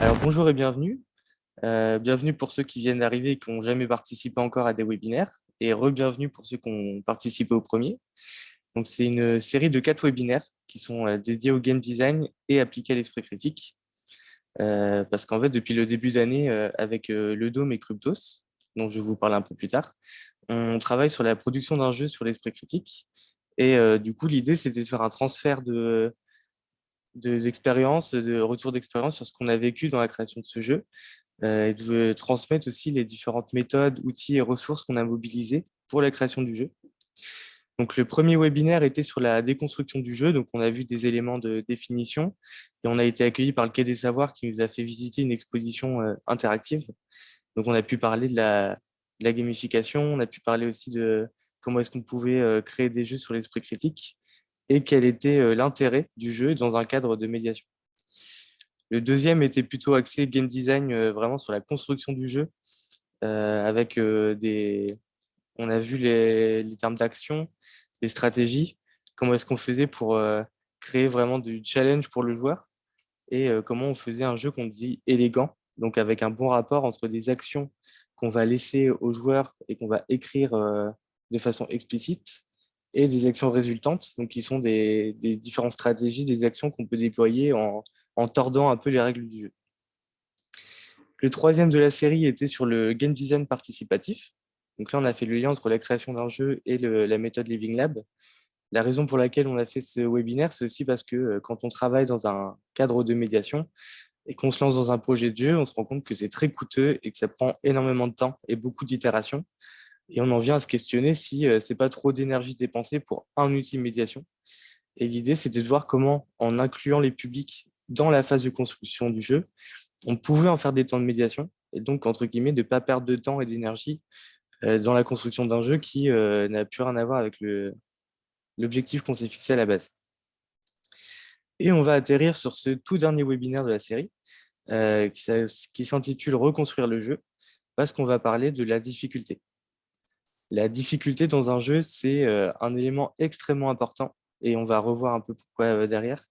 Alors bonjour et bienvenue. Bienvenue pour ceux qui viennent d'arriver et qui n'ont jamais participé encore à des webinaires. Et re-bienvenue pour ceux qui ont participé au premier. Donc c'est une série de 4 webinaires qui sont dédiés au game design et appliqués à l'esprit critique. Parce qu'en fait, depuis le début d'année, avec le Dôme et Cryptos, dont je vais vous parler un peu plus tard, on travaille sur la production d'un jeu sur l'esprit critique. Et du coup, l'idée, c'était de faire un transfert d'expérience, de retour d'expérience sur ce qu'on a vécu dans la création de ce jeu et de transmettre aussi les différentes méthodes, outils et ressources qu'on a mobilisés pour la création du jeu. Donc, le premier webinaire était sur la déconstruction du jeu. Donc, on a vu des éléments de définition et on a été accueilli par le Quai des Savoirs qui nous a fait visiter une exposition interactive. Donc, on a pu parler de la gamification, on a pu parler aussi de comment est-ce qu'on pouvait créer des jeux sur l'esprit critique et quel était l'intérêt du jeu dans un cadre de médiation. Le deuxième était plutôt axé game design, vraiment sur la construction du jeu, avec on a vu les termes d'action, des stratégies, comment est-ce qu'on faisait pour créer vraiment du challenge pour le joueur et comment on faisait un jeu qu'on dit élégant, donc avec un bon rapport entre des actions qu'on va laisser aux joueurs et qu'on va écrire de façon explicite et des actions résultantes, donc qui sont des différentes stratégies, des actions qu'on peut déployer en tordant un peu les règles du jeu. Le troisième de la série était sur le game design participatif. Donc là, on a fait le lien entre la création d'un jeu et la méthode Living Lab. La raison pour laquelle on a fait ce webinaire, c'est aussi parce que quand on travaille dans un cadre de médiation et qu'on se lance dans un projet de jeu, on se rend compte que c'est très coûteux et que ça prend énormément de temps et beaucoup d'itérations. Et on en vient à se questionner si c'est pas trop d'énergie dépensée pour un outil de médiation. Et l'idée, c'était de voir comment, en incluant les publics dans la phase de construction du jeu, on pouvait en faire des temps de médiation et donc, entre guillemets, de ne pas perdre de temps et d'énergie dans la construction d'un jeu qui n'a plus rien à voir avec l'objectif qu'on s'est fixé à la base. Et on va atterrir sur ce tout dernier webinaire de la série qui s'intitule Reconstruire le jeu parce qu'on va parler de la difficulté. La difficulté dans un jeu, c'est un élément extrêmement important et on va revoir un peu pourquoi derrière.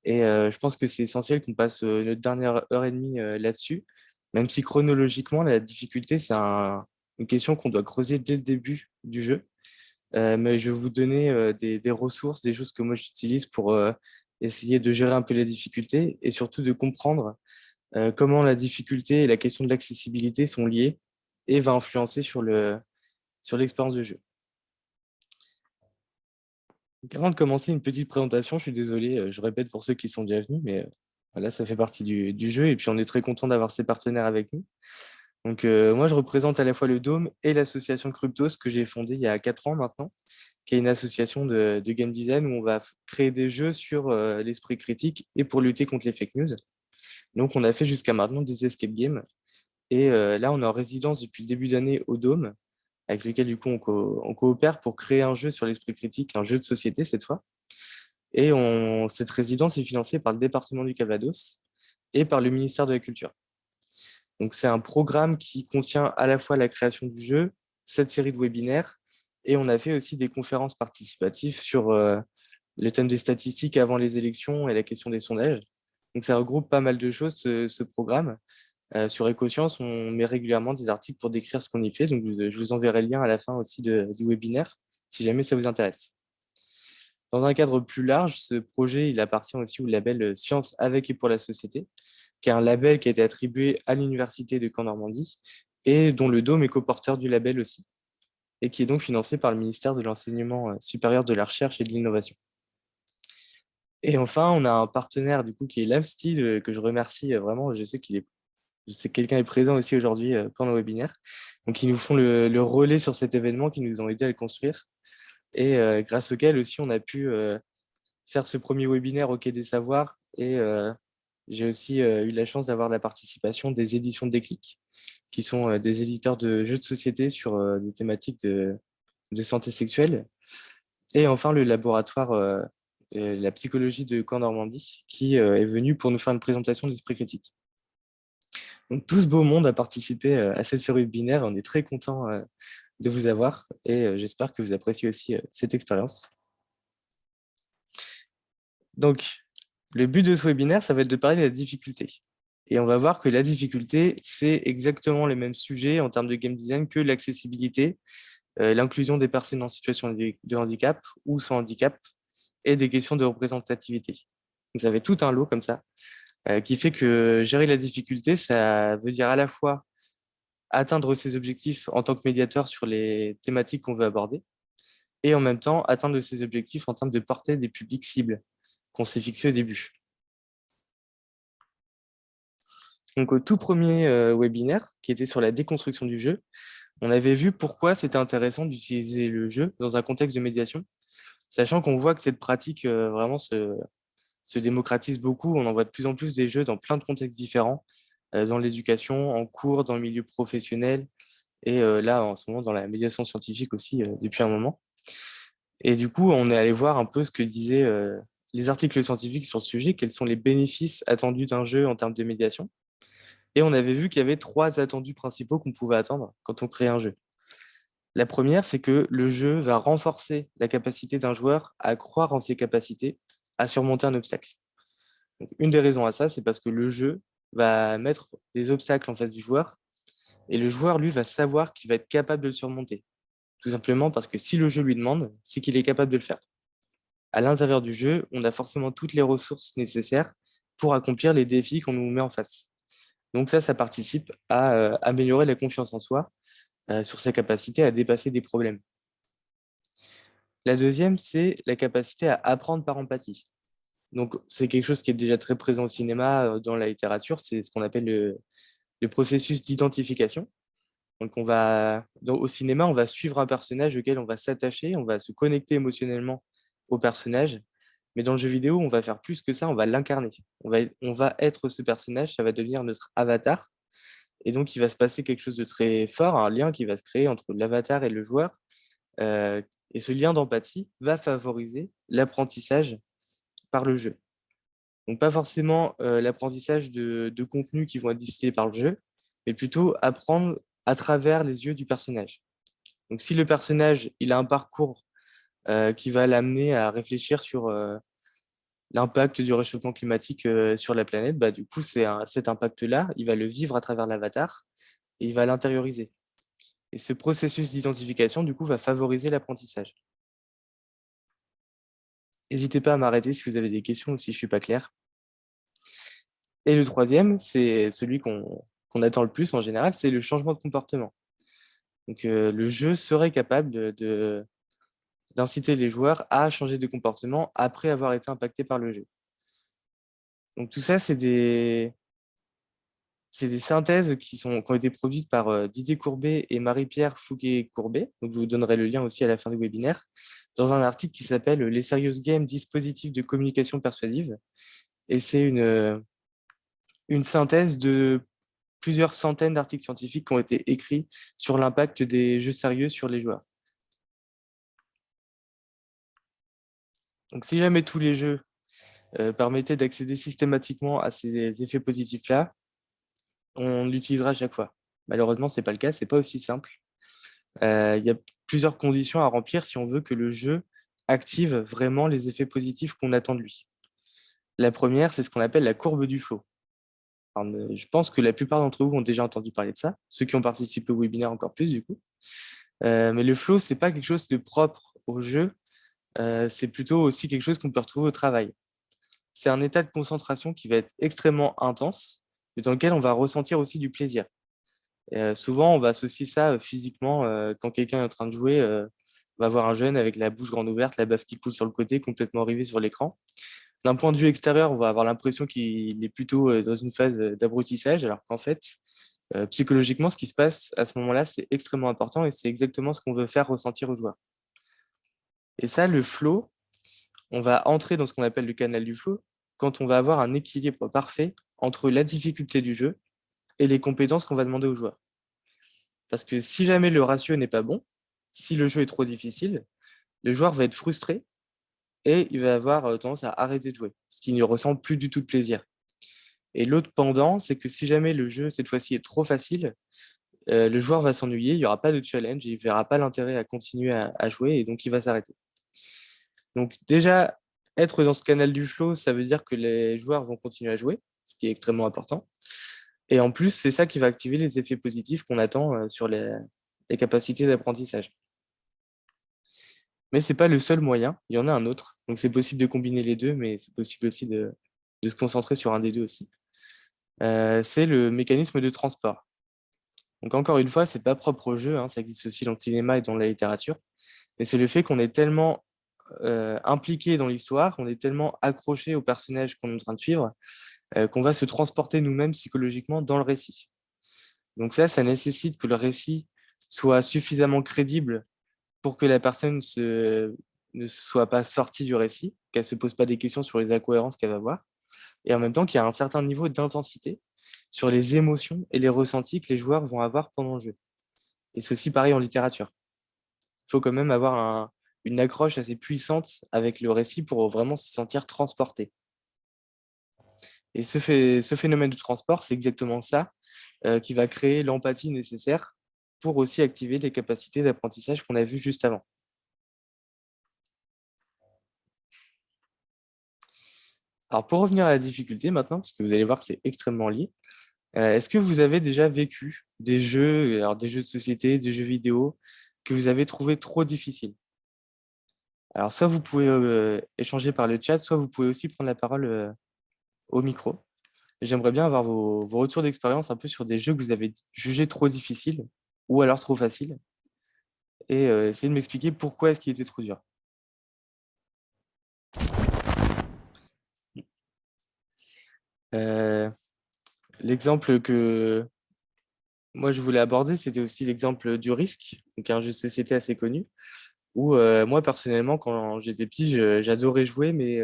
Et je pense que c'est essentiel qu'on passe notre dernière heure et demie là-dessus, même si chronologiquement, la difficulté, c'est une question qu'on doit creuser dès le début du jeu. Mais je vais vous donner des ressources, des choses que moi j'utilise pour essayer de gérer un peu les difficultés et surtout de comprendre comment la difficulté et la question de l'accessibilité sont liées et va influencer sur l'expérience de jeu. Donc, avant de commencer, une petite présentation, je suis désolé, je répète pour ceux qui sont déjà venus, mais voilà, ça fait partie du jeu et puis on est très content d'avoir ces partenaires avec nous. Donc moi, je représente à la fois le Dôme et l'association Cryptos que j'ai fondée il y a 4 ans maintenant, qui est une association de game design où on va créer des jeux sur l'esprit critique et pour lutter contre les fake news. Donc on a fait jusqu'à maintenant des escape games et là, on est en résidence depuis le début d'année au Dôme avec lequel du coup on coopère pour créer un jeu sur l'esprit critique, un jeu de société cette fois. Et cette résidence est financée par le département du Calvados et par le ministère de la Culture. Donc c'est un programme qui contient à la fois la création du jeu, cette série de webinaires, et on a fait aussi des conférences participatives sur le thème des statistiques avant les élections et la question des sondages. Donc ça regroupe pas mal de choses, ce programme. Sur Ecoscience, on met régulièrement des articles pour décrire ce qu'on y fait. Donc, je vous enverrai le lien à la fin aussi du webinaire, si jamais ça vous intéresse. Dans un cadre plus large, ce projet il appartient aussi au label Science avec et pour la société, qui est un label qui a été attribué à l'Université de Caen-Normandie et dont le Dôme est coporteur du label aussi, et qui est donc financé par le ministère de l'Enseignement supérieur de la Recherche et de l'Innovation. Et enfin, on a un partenaire du coup qui est Lavsteel, que je remercie vraiment. Je sais que quelqu'un est présent aussi aujourd'hui pendant le webinaire. Donc, ils nous font le relais sur cet événement, qui nous ont aidé à le construire et grâce auquel aussi on a pu faire ce premier webinaire au Quai des Savoirs. Et j'ai aussi eu la chance d'avoir la participation des éditions Déclic, qui sont des éditeurs de jeux de société sur des thématiques de santé sexuelle. Et enfin, le laboratoire la psychologie de Caen-Normandie, qui est venu pour nous faire une présentation de l'esprit critique. Donc, tout ce beau monde a participé à cette série webinaire. On est très content de vous avoir et j'espère que vous appréciez aussi cette expérience. Donc, le but de ce webinaire, ça va être de parler de la difficulté. Et on va voir que la difficulté, c'est exactement les mêmes sujets en termes de game design que l'accessibilité, l'inclusion des personnes en situation de handicap ou sans handicap et des questions de représentativité. Vous avez tout un lot comme ça qui fait que gérer la difficulté, ça veut dire à la fois atteindre ses objectifs en tant que médiateur sur les thématiques qu'on veut aborder et en même temps atteindre ses objectifs en termes de portée des publics cibles qu'on s'est fixé au début. Donc, au tout premier webinaire, qui était sur la déconstruction du jeu, on avait vu pourquoi c'était intéressant d'utiliser le jeu dans un contexte de médiation, sachant qu'on voit que cette pratique vraiment se démocratise beaucoup. On en voit de plus en plus des jeux dans plein de contextes différents, dans l'éducation, en cours, dans le milieu professionnel, et là, en ce moment, dans la médiation scientifique aussi, depuis un moment. Et du coup, on est allé voir un peu ce que disaient les articles scientifiques sur ce sujet, quels sont les bénéfices attendus d'un jeu en termes de médiation. Et on avait vu qu'il y avait 3 attendus principaux qu'on pouvait attendre quand on crée un jeu. La première, c'est que le jeu va renforcer la capacité d'un joueur à croire en ses capacités à surmonter un obstacle. Donc, une des raisons à ça, c'est parce que le jeu va mettre des obstacles en face du joueur et le joueur, lui, va savoir qu'il va être capable de le surmonter. Tout simplement parce que si le jeu lui demande, c'est qu'il est capable de le faire. À l'intérieur du jeu, on a forcément toutes les ressources nécessaires pour accomplir les défis qu'on nous met en face. Donc ça participe à améliorer la confiance en soi sur sa capacité à dépasser des problèmes. La deuxième, c'est la capacité à apprendre par empathie. Donc c'est quelque chose qui est déjà très présent au cinéma, dans la littérature, c'est ce qu'on appelle le processus d'identification. Donc au cinéma, on va suivre un personnage auquel on va s'attacher, on va se connecter émotionnellement au personnage. Mais dans le jeu vidéo, on va faire plus que ça, on va l'incarner. On va être ce personnage, ça va devenir notre avatar. Et donc, il va se passer quelque chose de très fort, un lien qui va se créer entre l'avatar et le joueur. Euh, et ce lien d'empathie va favoriser l'apprentissage par le jeu. Donc, pas forcément l'apprentissage de contenus qui vont être distillés par le jeu, mais plutôt apprendre à travers les yeux du personnage. Donc, si le personnage il a un parcours qui va l'amener à réfléchir sur l'impact du réchauffement climatique sur la planète, bah, du coup, cet impact-là, il va le vivre à travers l'avatar et il va l'intérioriser. Et ce processus d'identification, du coup, va favoriser l'apprentissage. N'hésitez pas à m'arrêter si vous avez des questions ou si je ne suis pas clair. Et le troisième, c'est celui qu'on attend le plus en général, c'est le changement de comportement. Donc, le jeu serait capable d'inciter les joueurs à changer de comportement après avoir été impactés par le jeu. Donc, tout ça, c'est des synthèses qui ont été produites par Didier Courbet et Marie-Pierre Fouquet-Courbet. Donc, je vous donnerai le lien aussi à la fin du webinaire, dans un article qui s'appelle Les Serious Games, dispositifs de communication persuasive. Et c'est une synthèse de plusieurs centaines d'articles scientifiques qui ont été écrits sur l'impact des jeux sérieux sur les joueurs. Donc, si jamais tous les jeux permettaient d'accéder systématiquement à ces effets positifs-là, on l'utilisera à chaque fois. Malheureusement, ce n'est pas le cas, ce n'est pas aussi simple. Il y a plusieurs conditions à remplir si on veut que le jeu active vraiment les effets positifs qu'on attend de lui. La première, c'est ce qu'on appelle la courbe du flow. Alors, je pense que la plupart d'entre vous ont déjà entendu parler de ça, ceux qui ont participé au webinaire encore plus du coup. Mais le flow, c'est pas quelque chose de propre au jeu, c'est plutôt aussi quelque chose qu'on peut retrouver au travail. C'est un état de concentration qui va être extrêmement intense, mais dans lequel on va ressentir aussi du plaisir. Souvent, on va associer ça physiquement quand quelqu'un est en train de jouer. On va voir un jeune avec la bouche grande ouverte, la baffe qui coule sur le côté, complètement rivée sur l'écran. D'un point de vue extérieur, on va avoir l'impression qu'il est plutôt dans une phase d'abrutissage, alors qu'en fait, psychologiquement, ce qui se passe à ce moment-là, c'est extrêmement important et c'est exactement ce qu'on veut faire ressentir aux joueurs. Et ça, le flow, on va entrer dans ce qu'on appelle le canal du flow quand on va avoir un équilibre parfait entre la difficulté du jeu et les compétences qu'on va demander aux joueurs. Parce que si jamais le ratio n'est pas bon, si le jeu est trop difficile, le joueur va être frustré et il va avoir tendance à arrêter de jouer, parce qu'il ne ressent plus du tout de plaisir. Et l'autre pendant, c'est que si jamais le jeu, cette fois-ci, est trop facile, le joueur va s'ennuyer, il n'y aura pas de challenge, il ne verra pas l'intérêt à continuer à jouer, et donc il va s'arrêter. Donc déjà, être dans ce canal du flow, ça veut dire que les joueurs vont continuer à jouer, ce qui est extrêmement important. Et en plus, c'est ça qui va activer les effets positifs qu'on attend sur les capacités d'apprentissage. Mais ce n'est pas le seul moyen, il y en a un autre. Donc c'est possible de combiner les deux, mais c'est possible aussi de se concentrer sur un des deux aussi. C'est le mécanisme de transport. Donc encore une fois, c'est pas propre au jeu, hein, ça existe aussi dans le cinéma et dans la littérature, mais c'est le fait qu'on est tellement impliqué dans l'histoire, on est tellement accroché au personnage qu'on est en train de suivre, qu'on va se transporter nous-mêmes psychologiquement dans le récit. Donc ça nécessite que le récit soit suffisamment crédible pour que la personne ne soit pas sortie du récit, qu'elle ne se pose pas des questions sur les incohérences qu'elle va voir, et en même temps qu'il y a un certain niveau d'intensité sur les émotions et les ressentis que les joueurs vont avoir pendant le jeu. Et c'est aussi pareil en littérature. Il faut quand même avoir une accroche assez puissante avec le récit pour vraiment se sentir transporté. Et ce phénomène de transport, c'est exactement ça qui va créer l'empathie nécessaire pour aussi activer les capacités d'apprentissage qu'on a vues juste avant. Alors pour revenir à la difficulté maintenant, parce que vous allez voir que c'est extrêmement lié, est-ce que vous avez déjà vécu des jeux, alors des jeux de société, des jeux vidéo, que vous avez trouvé trop difficiles? Alors soit vous pouvez échanger par le chat, soit vous pouvez aussi prendre la parole au micro. J'aimerais bien avoir vos retours d'expérience un peu sur des jeux que vous avez jugés trop difficiles ou alors trop faciles et essayer de m'expliquer pourquoi est-ce qu'il était trop dur. Euh, L'exemple que moi je voulais aborder, c'était aussi l'exemple du Risque, donc un jeu de société assez connu, où moi personnellement, quand j'étais petit, j'adorais jouer, mais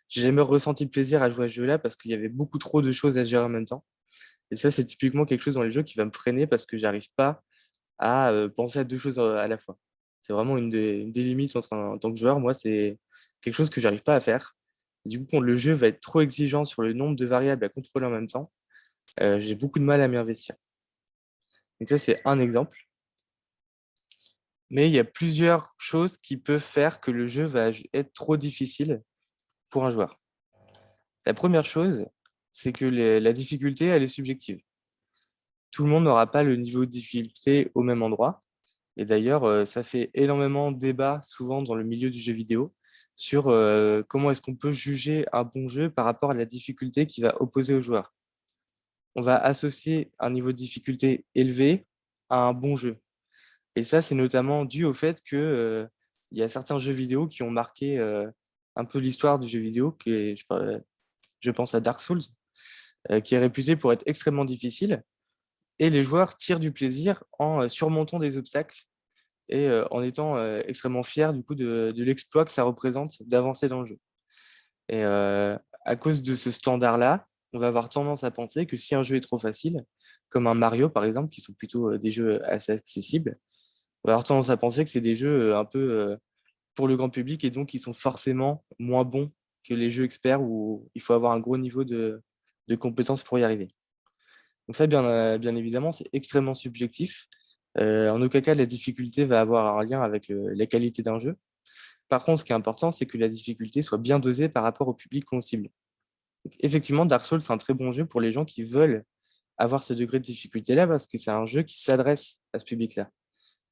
j'ai jamais ressenti le plaisir à jouer à ce jeu-là parce qu'il y avait beaucoup trop de choses à gérer en même temps. Et ça, c'est typiquement quelque chose dans les jeux qui va me freiner parce que j'arrive pas à penser à deux choses à la fois. C'est vraiment une des limites en tant que joueur. Moi, c'est quelque chose que j'arrive pas à faire. Du coup, quand le jeu va être trop exigeant sur le nombre de variables à contrôler en même temps, j'ai beaucoup de mal à m'y investir. Donc ça, c'est un exemple. Mais il y a plusieurs choses qui peuvent faire que le jeu va être trop difficile pour un joueur. La première chose, c'est que la difficulté, elle est subjective. Tout le monde n'aura pas le niveau de difficulté au même endroit. Et d'ailleurs, ça fait énormément de débat souvent dans le milieu du jeu vidéo sur comment est-ce qu'on peut juger un bon jeu par rapport à la difficulté qui va opposer au joueur. On va associer un niveau de difficulté élevé à un bon jeu. Et ça, c'est notamment dû au fait que il y a certains jeux vidéo qui ont marqué un peu l'histoire du jeu vidéo, je pense à Dark Souls, qui est réputé pour être extrêmement difficile. Et les joueurs tirent du plaisir en surmontant des obstacles et en étant extrêmement fiers du coup de l'exploit que ça représente d'avancer dans le jeu. Et à cause de ce standard-là, on va avoir tendance à penser que si un jeu est trop facile, comme un Mario par exemple, qui sont plutôt des jeux assez accessibles, on va avoir tendance à penser que c'est des jeux un peu pour le grand public et donc ils sont forcément moins bons que les jeux experts où il faut avoir un gros niveau de compétences pour y arriver. Donc ça, bien évidemment, c'est extrêmement subjectif. En aucun cas, la difficulté va avoir un lien avec la qualité d'un jeu. Par contre, ce qui est important, c'est que la difficulté soit bien dosée par rapport au public qu'on cible. Donc, effectivement, Dark Souls, c'est un très bon jeu pour les gens qui veulent avoir ce degré de difficulté-là parce que c'est un jeu qui s'adresse à ce public-là.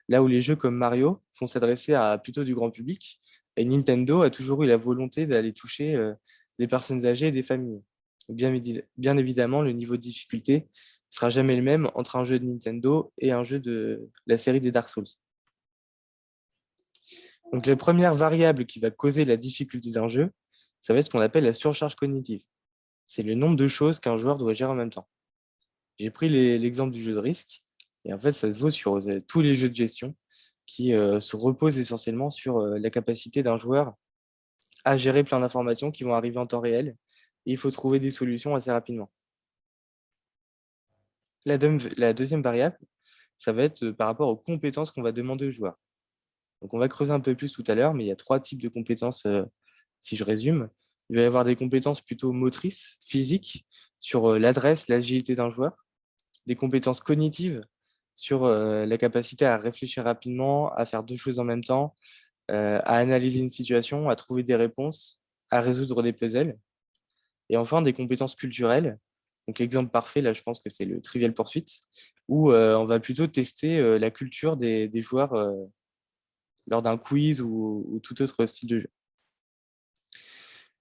Là où les jeux comme Mario vont s'adresser à plutôt du grand public, et Nintendo a toujours eu la volonté d'aller toucher des personnes âgées et des familles. Bien évidemment, le niveau de difficulté ne sera jamais le même entre un jeu de Nintendo et un jeu de la série des Dark Souls. Donc, la première variable qui va causer la difficulté d'un jeu, ça va être ce qu'on appelle la surcharge cognitive. C'est le nombre de choses qu'un joueur doit gérer en même temps. J'ai pris l'exemple du jeu de risque, et en fait, ça se vaut sur tous les jeux de gestion qui se reposent essentiellement sur la capacité d'un joueur à gérer plein d'informations qui vont arriver en temps réel, et il faut trouver des solutions assez rapidement. La deuxième variable, ça va être par rapport aux compétences qu'on va demander aux joueurs. Donc, on va creuser un peu plus tout à l'heure, mais il y a trois types de compétences, si je résume. Il va y avoir des compétences plutôt motrices, physiques, sur l'adresse, l'agilité d'un joueur, des compétences cognitives, sur la capacité à réfléchir rapidement, à faire deux choses en même temps, à analyser une situation, à trouver des réponses, à résoudre des puzzles. Et enfin, des compétences culturelles, Donc l'exemple parfait, là, je pense que c'est le Trivial Pursuit, où on va plutôt tester la culture des joueurs lors d'un quiz ou tout autre style de jeu.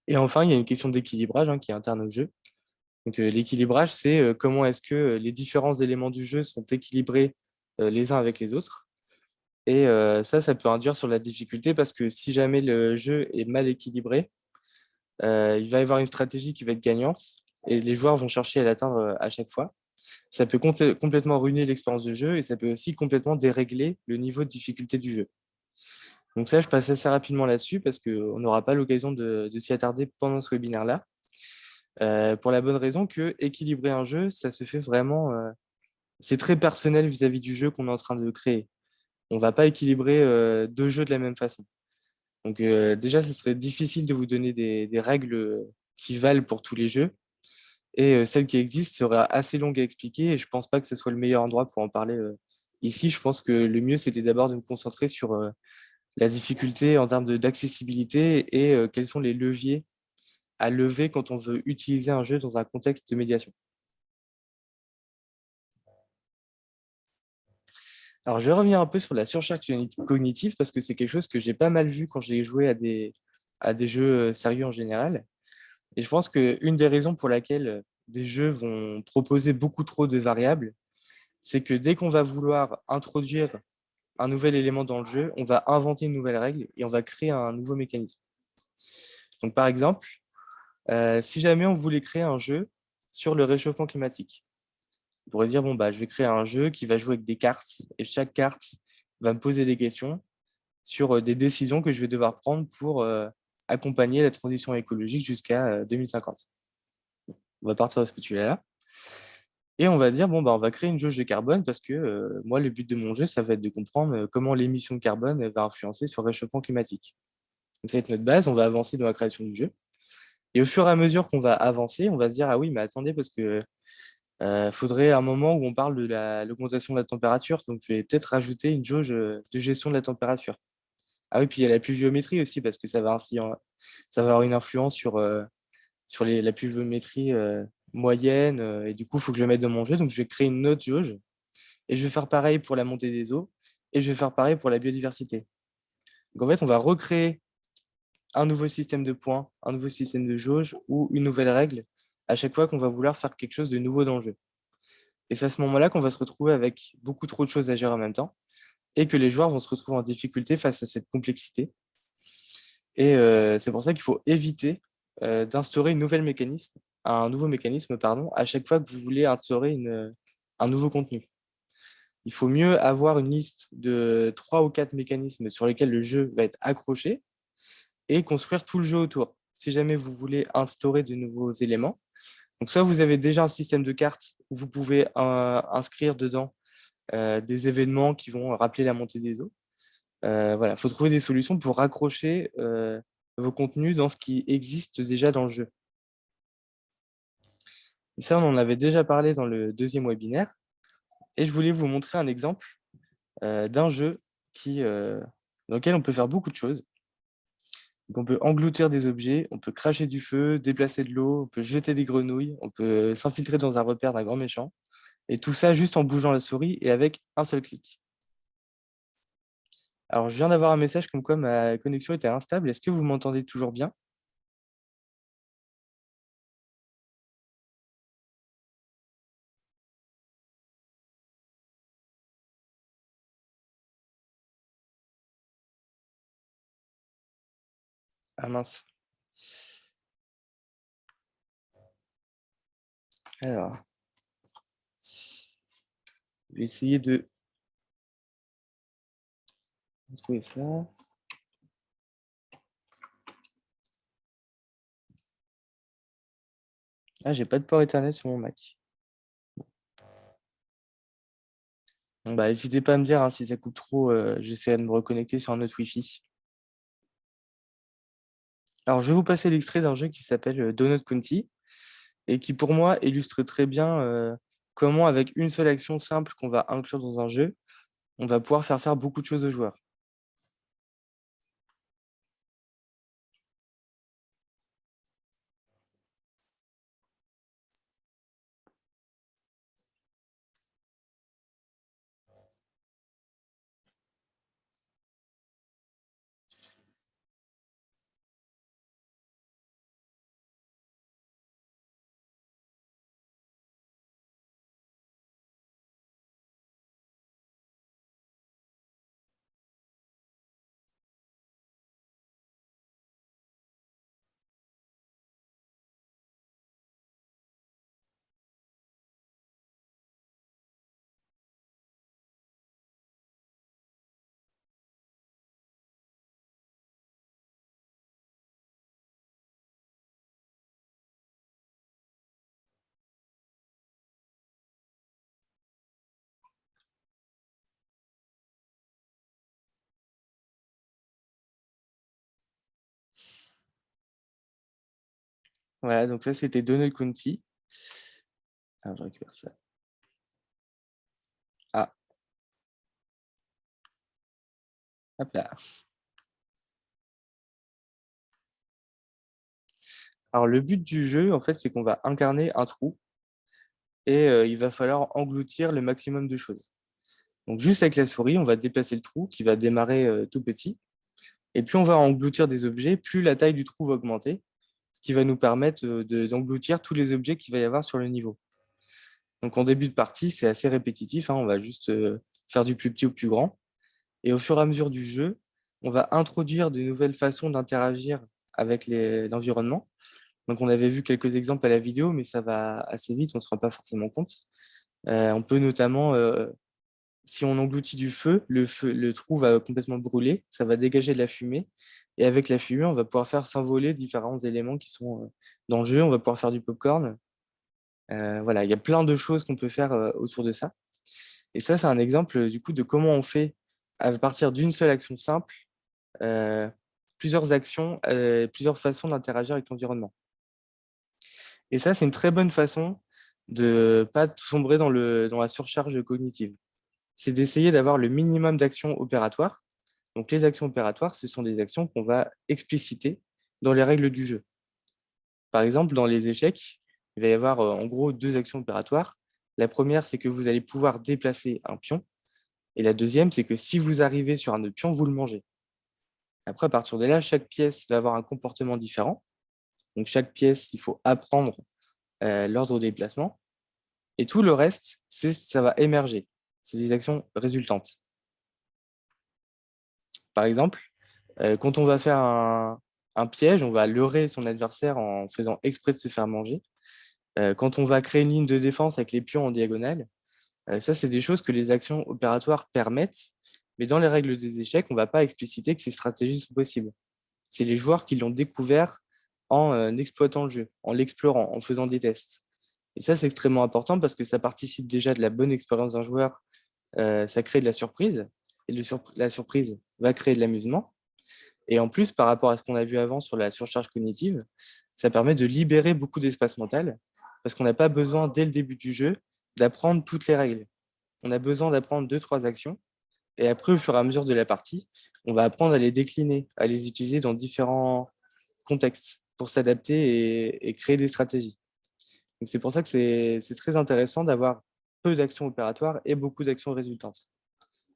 Et enfin, il y a une question d'équilibrage qui est interne au jeu. Donc l'équilibrage, c'est comment est-ce que les différents éléments du jeu sont équilibrés les uns avec les autres. Et ça peut induire sur la difficulté parce que si jamais le jeu est mal équilibré, il va y avoir une stratégie qui va être gagnante et les joueurs vont chercher à l'atteindre à chaque fois. Ça peut complètement ruiner l'expérience de jeu et ça peut aussi complètement dérégler le niveau de difficulté du jeu. Donc ça, je passe assez rapidement là-dessus parce qu'on n'aura pas l'occasion de s'y attarder pendant ce webinaire-là. Pour la bonne raison que équilibrer un jeu, ça se fait vraiment, c'est très personnel vis-à-vis du jeu qu'on est en train de créer. On ne va pas équilibrer deux jeux de la même façon. Donc déjà, ce serait difficile de vous donner des règles qui valent pour tous les jeux. Et celle qui existe sera assez longue à expliquer et je ne pense pas que ce soit le meilleur endroit pour en parler ici. Je pense que le mieux, c'était d'abord de me concentrer sur la difficulté en termes d'accessibilité et quels sont les leviers à lever quand on veut utiliser un jeu dans un contexte de médiation. Alors, je vais revenir un peu sur la surcharge cognitive parce que c'est quelque chose que j'ai pas mal vu quand j'ai joué à des jeux sérieux en général. Et je pense qu'une des raisons pour laquelle des jeux vont proposer beaucoup trop de variables, c'est que dès qu'on va vouloir introduire un nouvel élément dans le jeu, on va inventer une nouvelle règle et on va créer un nouveau mécanisme. Donc, par exemple, si jamais on voulait créer un jeu sur le réchauffement climatique, on pourrait dire, bon, bah, je vais créer un jeu qui va jouer avec des cartes et chaque carte va me poser des questions sur des décisions que je vais devoir prendre pour accompagner la transition écologique jusqu'à 2050. On va partir de ce postulat-là. Et on va dire, bon, bah, on va créer une jauge de carbone parce que moi, le but de mon jeu, ça va être de comprendre comment l'émission de carbone va influencer sur le réchauffement climatique. Donc, ça va être notre base, on va avancer dans la création du jeu. Et au fur et à mesure qu'on va avancer, on va se dire, ah oui, mais attendez, parce que faudrait un moment où on parle de l'augmentation de la température. Donc, je vais peut-être rajouter une jauge de gestion de la température. Ah oui, puis il y a la pluviométrie aussi, parce que ça va, ça va avoir une influence sur la pluviométrie moyenne. Et du coup, il faut que je le mette dans mon jeu. Donc, je vais créer une autre jauge. Et je vais faire pareil pour la montée des eaux. Et je vais faire pareil pour la biodiversité. Donc, en fait, on va recréer un nouveau système de points, un nouveau système de jauge ou une nouvelle règle à chaque fois qu'on va vouloir faire quelque chose de nouveau dans le jeu. Et c'est à ce moment-là qu'on va se retrouver avec beaucoup trop de choses à gérer en même temps et que les joueurs vont se retrouver en difficulté face à cette complexité. Et c'est pour ça qu'il faut éviter d'instaurer un nouveau mécanisme, pardon, à chaque fois que vous voulez instaurer un nouveau contenu. Il faut mieux avoir une liste de 3 ou 4 mécanismes sur lesquels le jeu va être accroché et construire tout le jeu autour. Si jamais vous voulez instaurer de nouveaux éléments, donc soit vous avez déjà un système de cartes où vous pouvez inscrire dedans des événements qui vont rappeler la montée des eaux. Voilà, il faut trouver des solutions pour raccrocher vos contenus dans ce qui existe déjà dans le jeu. Et ça, on en avait déjà parlé dans le deuxième webinaire. Et je voulais vous montrer un exemple d'un jeu dans lequel on peut faire beaucoup de choses. Donc, on peut engloutir des objets, on peut cracher du feu, déplacer de l'eau, on peut jeter des grenouilles, on peut s'infiltrer dans un repère d'un grand méchant. Et tout ça juste en bougeant la souris et avec un seul clic. Alors, je viens d'avoir un message comme quoi ma connexion était instable. Est-ce que vous m'entendez toujours bien? Ah mince. Alors, je vais essayer de trouver ça. Ah, j'ai pas de port Ethernet sur mon Mac. Bon, bah, n'hésitez pas à me dire si ça coupe trop, j'essaierai de me reconnecter sur un autre Wi-Fi. Alors, je vais vous passer l'extrait d'un jeu qui s'appelle Donut County et qui, pour moi, illustre très bien comment, avec une seule action simple qu'on va inclure dans un jeu, on va pouvoir faire beaucoup de choses aux joueurs. Voilà, donc ça, c'était Donald County. Alors, je récupère ça. Ah, hop là. Alors, le but du jeu, en fait, c'est qu'on va incarner un trou et il va falloir engloutir le maximum de choses. Donc, juste avec la souris, on va déplacer le trou qui va démarrer tout petit. Et plus on va engloutir des objets, plus la taille du trou va augmenter, ce qui va nous permettre d'engloutir tous les objets qu'il va y avoir sur le niveau. Donc, en début de partie, c'est assez répétitif, hein, on va juste faire du plus petit au plus grand. Et au fur et à mesure du jeu, on va introduire de nouvelles façons d'interagir avec l'environnement. Donc, on avait vu quelques exemples à la vidéo, mais ça va assez vite, on ne se rend pas forcément compte. On peut notamment, si on engloutit du feu, le trou va complètement brûler, ça va dégager de la fumée. Et avec la fumée, on va pouvoir faire s'envoler différents éléments qui sont dans le jeu. On va pouvoir faire du popcorn. Voilà, il y a plein de choses qu'on peut faire autour de ça. Et ça, c'est un exemple du coup de comment on fait à partir d'une seule action simple, euh, plusieurs actions, plusieurs façons d'interagir avec l'environnement. Et ça, c'est une très bonne façon de pas sombrer dans la surcharge cognitive. C'est d'essayer d'avoir le minimum d'actions opératoires. Donc, les actions opératoires, ce sont des actions qu'on va expliciter dans les règles du jeu. Par exemple, dans les échecs, il va y avoir en gros deux actions opératoires. La première, c'est que vous allez pouvoir déplacer un pion. Et la deuxième, c'est que si vous arrivez sur un autre pion, vous le mangez. Après, à partir de là, chaque pièce va avoir un comportement différent. Donc, chaque pièce, il faut apprendre l'ordre des déplacements. Et tout le reste, ça va émerger. C'est des actions résultantes. Par exemple, quand on va faire un piège, on va leurrer son adversaire en faisant exprès de se faire manger. Quand on va créer une ligne de défense avec les pions en diagonale, ça, c'est des choses que les actions opératoires permettent, mais dans les règles des échecs, on ne va pas expliciter que ces stratégies sont possibles. C'est les joueurs qui l'ont découvert en exploitant le jeu, en l'explorant, en faisant des tests. Et ça, c'est extrêmement important parce que ça participe déjà de la bonne expérience d'un joueur, ça crée de la surprise, et la surprise va créer de l'amusement. Et en plus, par rapport à ce qu'on a vu avant sur la surcharge cognitive, ça permet de libérer beaucoup d'espace mental parce qu'on n'a pas besoin, dès le début du jeu, d'apprendre toutes les règles. On a besoin d'apprendre deux, trois actions. Et après, au fur et à mesure de la partie, on va apprendre à les décliner, à les utiliser dans différents contextes pour s'adapter et créer des stratégies. Donc, c'est pour ça que c'est très intéressant d'avoir peu d'actions opératoires et beaucoup d'actions résultantes.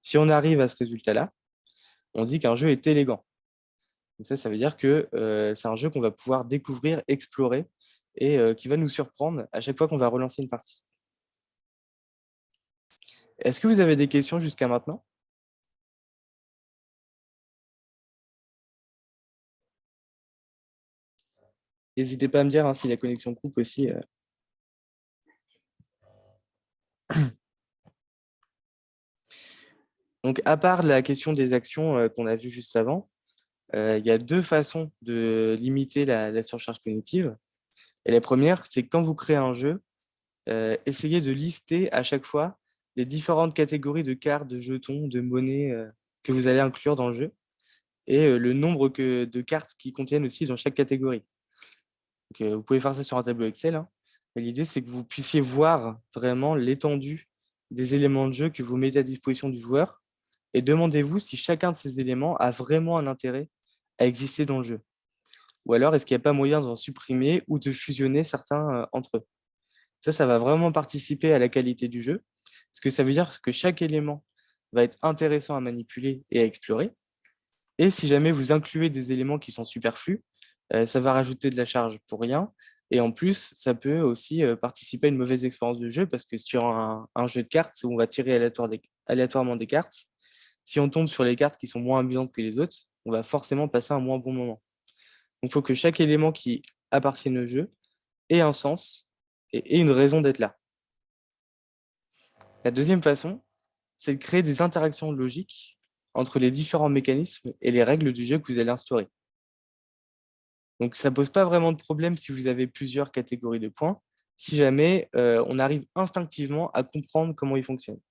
Si on arrive à ce résultat-là, on dit qu'un jeu est élégant. Et ça veut dire que c'est un jeu qu'on va pouvoir découvrir, explorer et qui va nous surprendre à chaque fois qu'on va relancer une partie. Est-ce que vous avez des questions jusqu'à maintenant? N'hésitez pas à me dire hein, si la connexion coupe aussi. Donc, à part la question des actions qu'on a vues juste avant, il y a deux façons de limiter la surcharge cognitive. Et la première, c'est quand vous créez un jeu, essayez de lister à chaque fois les différentes catégories de cartes, de jetons, de monnaies que vous allez inclure dans le jeu et le nombre de cartes qui contiennent aussi dans chaque catégorie. Donc, vous pouvez faire ça sur un tableau Excel, hein. Mais l'idée, c'est que vous puissiez voir vraiment l'étendue des éléments de jeu que vous mettez à disposition du joueur et demandez-vous si chacun de ces éléments a vraiment un intérêt à exister dans le jeu. Ou alors, est-ce qu'il n'y a pas moyen d'en supprimer ou de fusionner certains entre eux? Ça va vraiment participer à la qualité du jeu, parce que ça veut dire que chaque élément va être intéressant à manipuler et à explorer. Et si jamais vous incluez des éléments qui sont superflus, ça va rajouter de la charge pour rien. Et en plus, ça peut aussi participer à une mauvaise expérience de jeu, parce que sur un jeu de cartes où on va tirer aléatoirement des cartes, si on tombe sur les cartes qui sont moins amusantes que les autres, on va forcément passer un moins bon moment. Donc, il faut que chaque élément qui appartienne au jeu ait un sens et ait une raison d'être là. La deuxième façon, c'est de créer des interactions logiques entre les différents mécanismes et les règles du jeu que vous allez instaurer. Donc, ça ne pose pas vraiment de problème si vous avez plusieurs catégories de points, si jamais on arrive instinctivement à comprendre comment ils fonctionnent,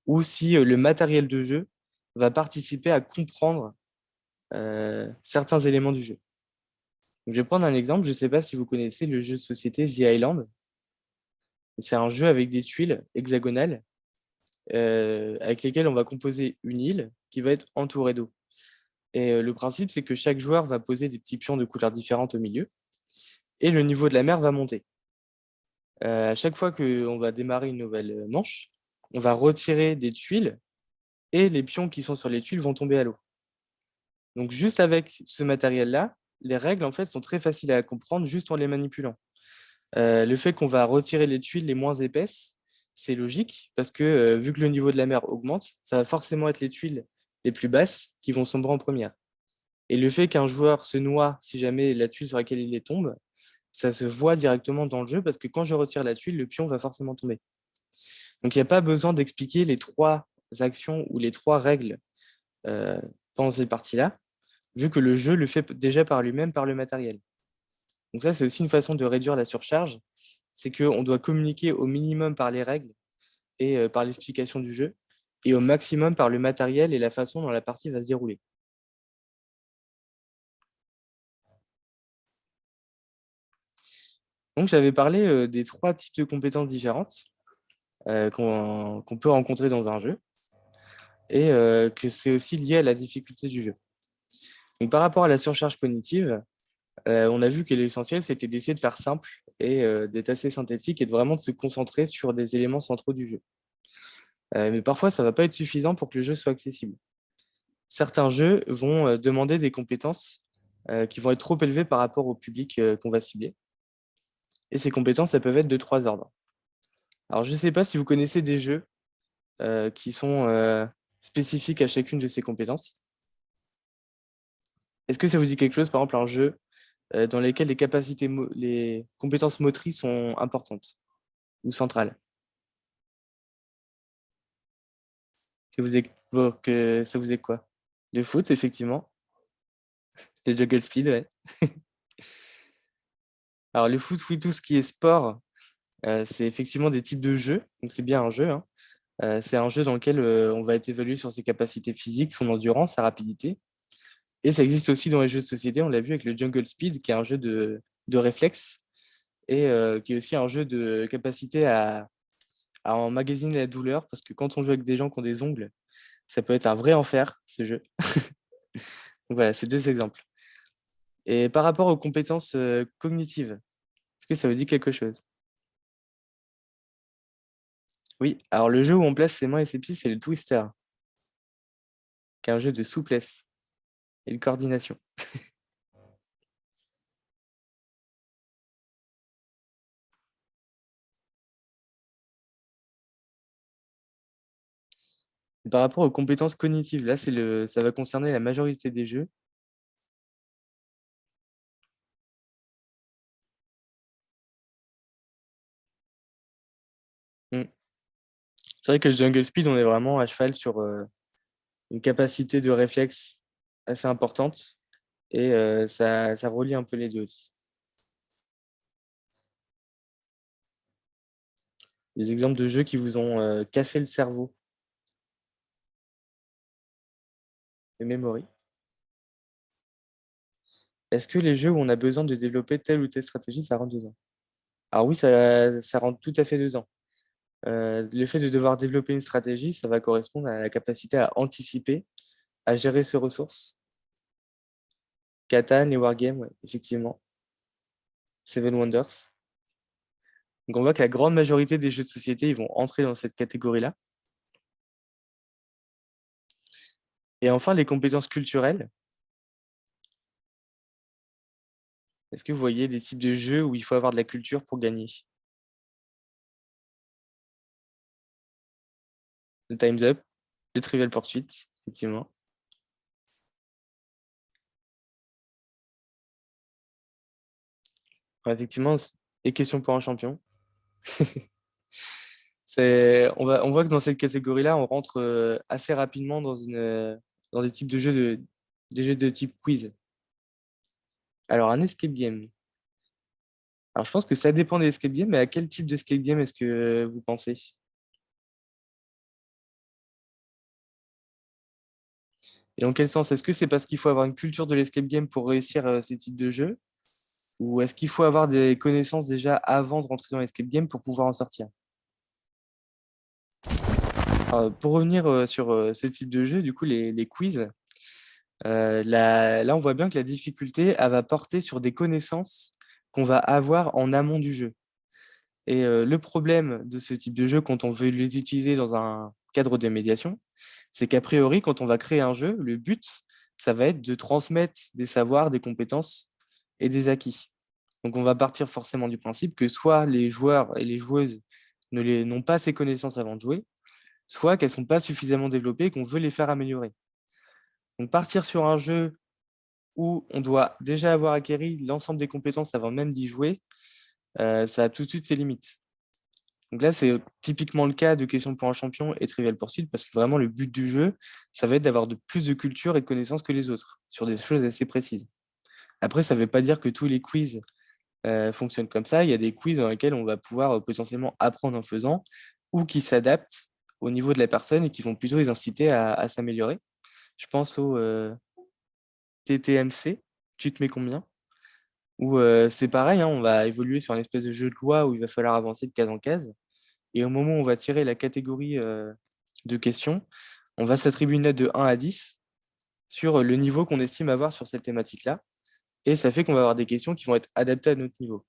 ou si le matériel de jeu va participer à comprendre certains éléments du jeu. Donc, je vais prendre un exemple. Je ne sais pas si vous connaissez le jeu de société The Island. C'est un jeu avec des tuiles hexagonales avec lesquelles on va composer une île qui va être entourée d'eau. Et le principe, c'est que chaque joueur va poser des petits pions de couleurs différentes au milieu et le niveau de la mer va monter. À chaque fois qu'on va démarrer une nouvelle manche, on va retirer des tuiles et les pions qui sont sur les tuiles vont tomber à l'eau. Donc juste avec ce matériel-là, les règles en fait sont très faciles à comprendre juste en les manipulant. Le fait qu'on va retirer les tuiles les moins épaisses, c'est logique parce que vu que le niveau de la mer augmente, ça va forcément être les tuiles les plus basses qui vont sombrer en première. Et le fait qu'un joueur se noie si jamais la tuile sur laquelle il est tombe, ça se voit directement dans le jeu parce que quand je retire la tuile, le pion va forcément tomber. Donc il n'y a pas besoin d'expliquer les trois actions ou les trois règles euh, pendant cette partie-là, vu que le jeu le fait déjà par lui-même, par le matériel. Donc ça, c'est aussi une façon de réduire la surcharge, c'est qu'on doit communiquer au minimum par les règles et par l'explication du jeu, et au maximum par le matériel et la façon dont la partie va se dérouler. Donc j'avais parlé des trois types de compétences différentes qu'on peut rencontrer dans un jeu, et que c'est aussi lié à la difficulté du jeu. Donc par rapport à la surcharge cognitive, on a vu que l'essentiel, c'était d'essayer de faire simple et d'être assez synthétique et de vraiment se concentrer sur des éléments centraux du jeu. Mais parfois, ça ne va pas être suffisant pour que le jeu soit accessible. Certains jeux vont demander des compétences qui vont être trop élevées par rapport au public qu'on va cibler. Et ces compétences, elles peuvent être de trois ordres. Alors, je ne sais pas si vous connaissez des jeux qui sont spécifiques à chacune de ces compétences. Est-ce que ça vous dit quelque chose, par exemple, un jeu dans lequel les compétences motrices sont importantes ou centrales? Ça vous est quoi? Le foot, effectivement. Le juggle speed, ouais. Alors, le foot, oui, tout ce qui est sport, c'est effectivement des types de jeux. Donc, c'est bien un jeu, hein. C'est un jeu dans lequel on va être évalué sur ses capacités physiques, son endurance, sa rapidité. Et ça existe aussi dans les jeux de société. On l'a vu avec le Jungle Speed, qui est un jeu de réflexe et qui est aussi un jeu de capacité à emmagasiner la douleur. Parce que quand on joue avec des gens qui ont des ongles, ça peut être un vrai enfer, ce jeu. Donc voilà, c'est deux exemples. Et par rapport aux compétences cognitives, est-ce que ça vous dit quelque chose? Oui, alors le jeu où on place ses mains et ses pieds, c'est le Twister, qui est un jeu de souplesse et de coordination. Et par rapport aux compétences cognitives, là, ça va concerner la majorité des jeux. Mm. C'est vrai que Jungle Speed, on est vraiment à cheval sur une capacité de réflexe assez importante et ça relie un peu les deux aussi. Des exemples de jeux qui vous ont cassé le cerveau et memory. Est-ce que les jeux où on a besoin de développer telle ou telle stratégie, ça rentre dedans? Alors oui, ça rentre tout à fait dedans. Le fait de devoir développer une stratégie, ça va correspondre à la capacité à anticiper, à gérer ses ressources. Catan et Wargame, ouais, effectivement. Seven Wonders. Donc on voit que la grande majorité des jeux de société, ils vont entrer dans cette catégorie-là. Et enfin, les compétences culturelles. Est-ce que vous voyez des types de jeux où il faut avoir de la culture pour gagner? Le Time's Up, le Trivial Pursuit, effectivement. Ouais, effectivement, et question pour un champion. On voit que dans cette catégorie-là, on rentre assez rapidement dans des types de des jeux de type quiz. Alors, un escape game. Alors, je pense que ça dépend des escape games, mais à quel type d'escape game est-ce que vous pensez? Et dans quel sens? Est-ce que c'est parce qu'il faut avoir une culture de l'escape game pour réussir ces types de jeux? Ou est-ce qu'il faut avoir des connaissances déjà avant de rentrer dans l'escape game pour pouvoir en sortir? Alors, pour revenir sur ce type de jeu, du coup, les quiz, là, on voit bien que la difficulté, elle va porter sur des connaissances qu'on va avoir en amont du jeu. Et le problème de ce type de jeu, quand on veut les utiliser dans un cadre de médiation, c'est qu'a priori, quand on va créer un jeu, le but, ça va être de transmettre des savoirs, des compétences et des acquis. Donc, on va partir forcément du principe que soit les joueurs et les joueuses n'ont pas ces connaissances avant de jouer, soit qu'elles ne sont pas suffisamment développées et qu'on veut les faire améliorer. Donc, partir sur un jeu où on doit déjà avoir acquéri l'ensemble des compétences avant même d'y jouer, ça a tout de suite ses limites. Donc là, c'est typiquement le cas de Questions pour un champion et Trivial Pursuit, parce que vraiment, le but du jeu, ça va être d'avoir de plus de culture et de connaissances que les autres, sur des choses assez précises. Après, ça ne veut pas dire que tous les quiz fonctionnent comme ça. Il y a des quiz dans lesquels on va pouvoir potentiellement apprendre en faisant, ou qui s'adaptent au niveau de la personne et qui vont plutôt les inciter à s'améliorer. Je pense au TTMC, tu te mets combien? Où c'est pareil, hein, on va évoluer sur un espèce de jeu de loi où il va falloir avancer de case en case. Et au moment où on va tirer la catégorie de questions, on va s'attribuer une note de 1 à 10 sur le niveau qu'on estime avoir sur cette thématique-là. Et ça fait qu'on va avoir des questions qui vont être adaptées à notre niveau.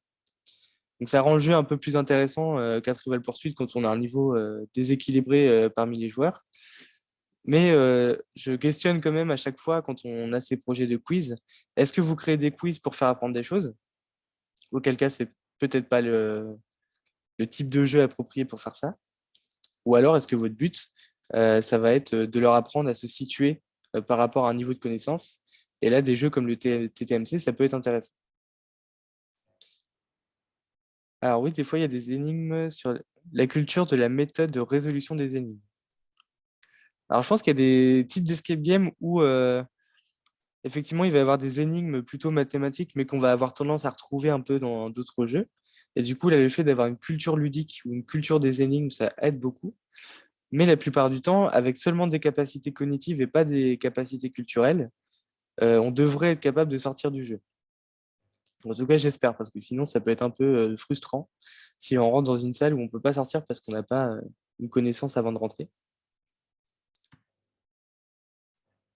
Donc ça rend le jeu un peu plus intéressant qu'un Trivial Pursuit quand on a un niveau déséquilibré parmi les joueurs. Mais je questionne quand même à chaque fois quand on a ces projets de quiz. Est-ce que vous créez des quiz pour faire apprendre des choses? Auquel cas, c'est peut-être pas le type de jeu approprié pour faire ça. Ou alors, est-ce que votre but, ça va être de leur apprendre à se situer par rapport à un niveau de connaissance? Et là, des jeux comme le TTMC, ça peut être intéressant. Alors oui, des fois, il y a des énigmes sur la culture de la méthode de résolution des énigmes. Alors, je pense qu'il y a des types d'escape game où, effectivement, il va y avoir des énigmes plutôt mathématiques, mais qu'on va avoir tendance à retrouver un peu dans d'autres jeux. Et du coup, là, le fait d'avoir une culture ludique ou une culture des énigmes, ça aide beaucoup. Mais la plupart du temps, avec seulement des capacités cognitives et pas des capacités culturelles, on devrait être capable de sortir du jeu. En tout cas, j'espère, parce que sinon, ça peut être un peu frustrant si on rentre dans une salle où on ne peut pas sortir parce qu'on n'a pas une connaissance avant de rentrer.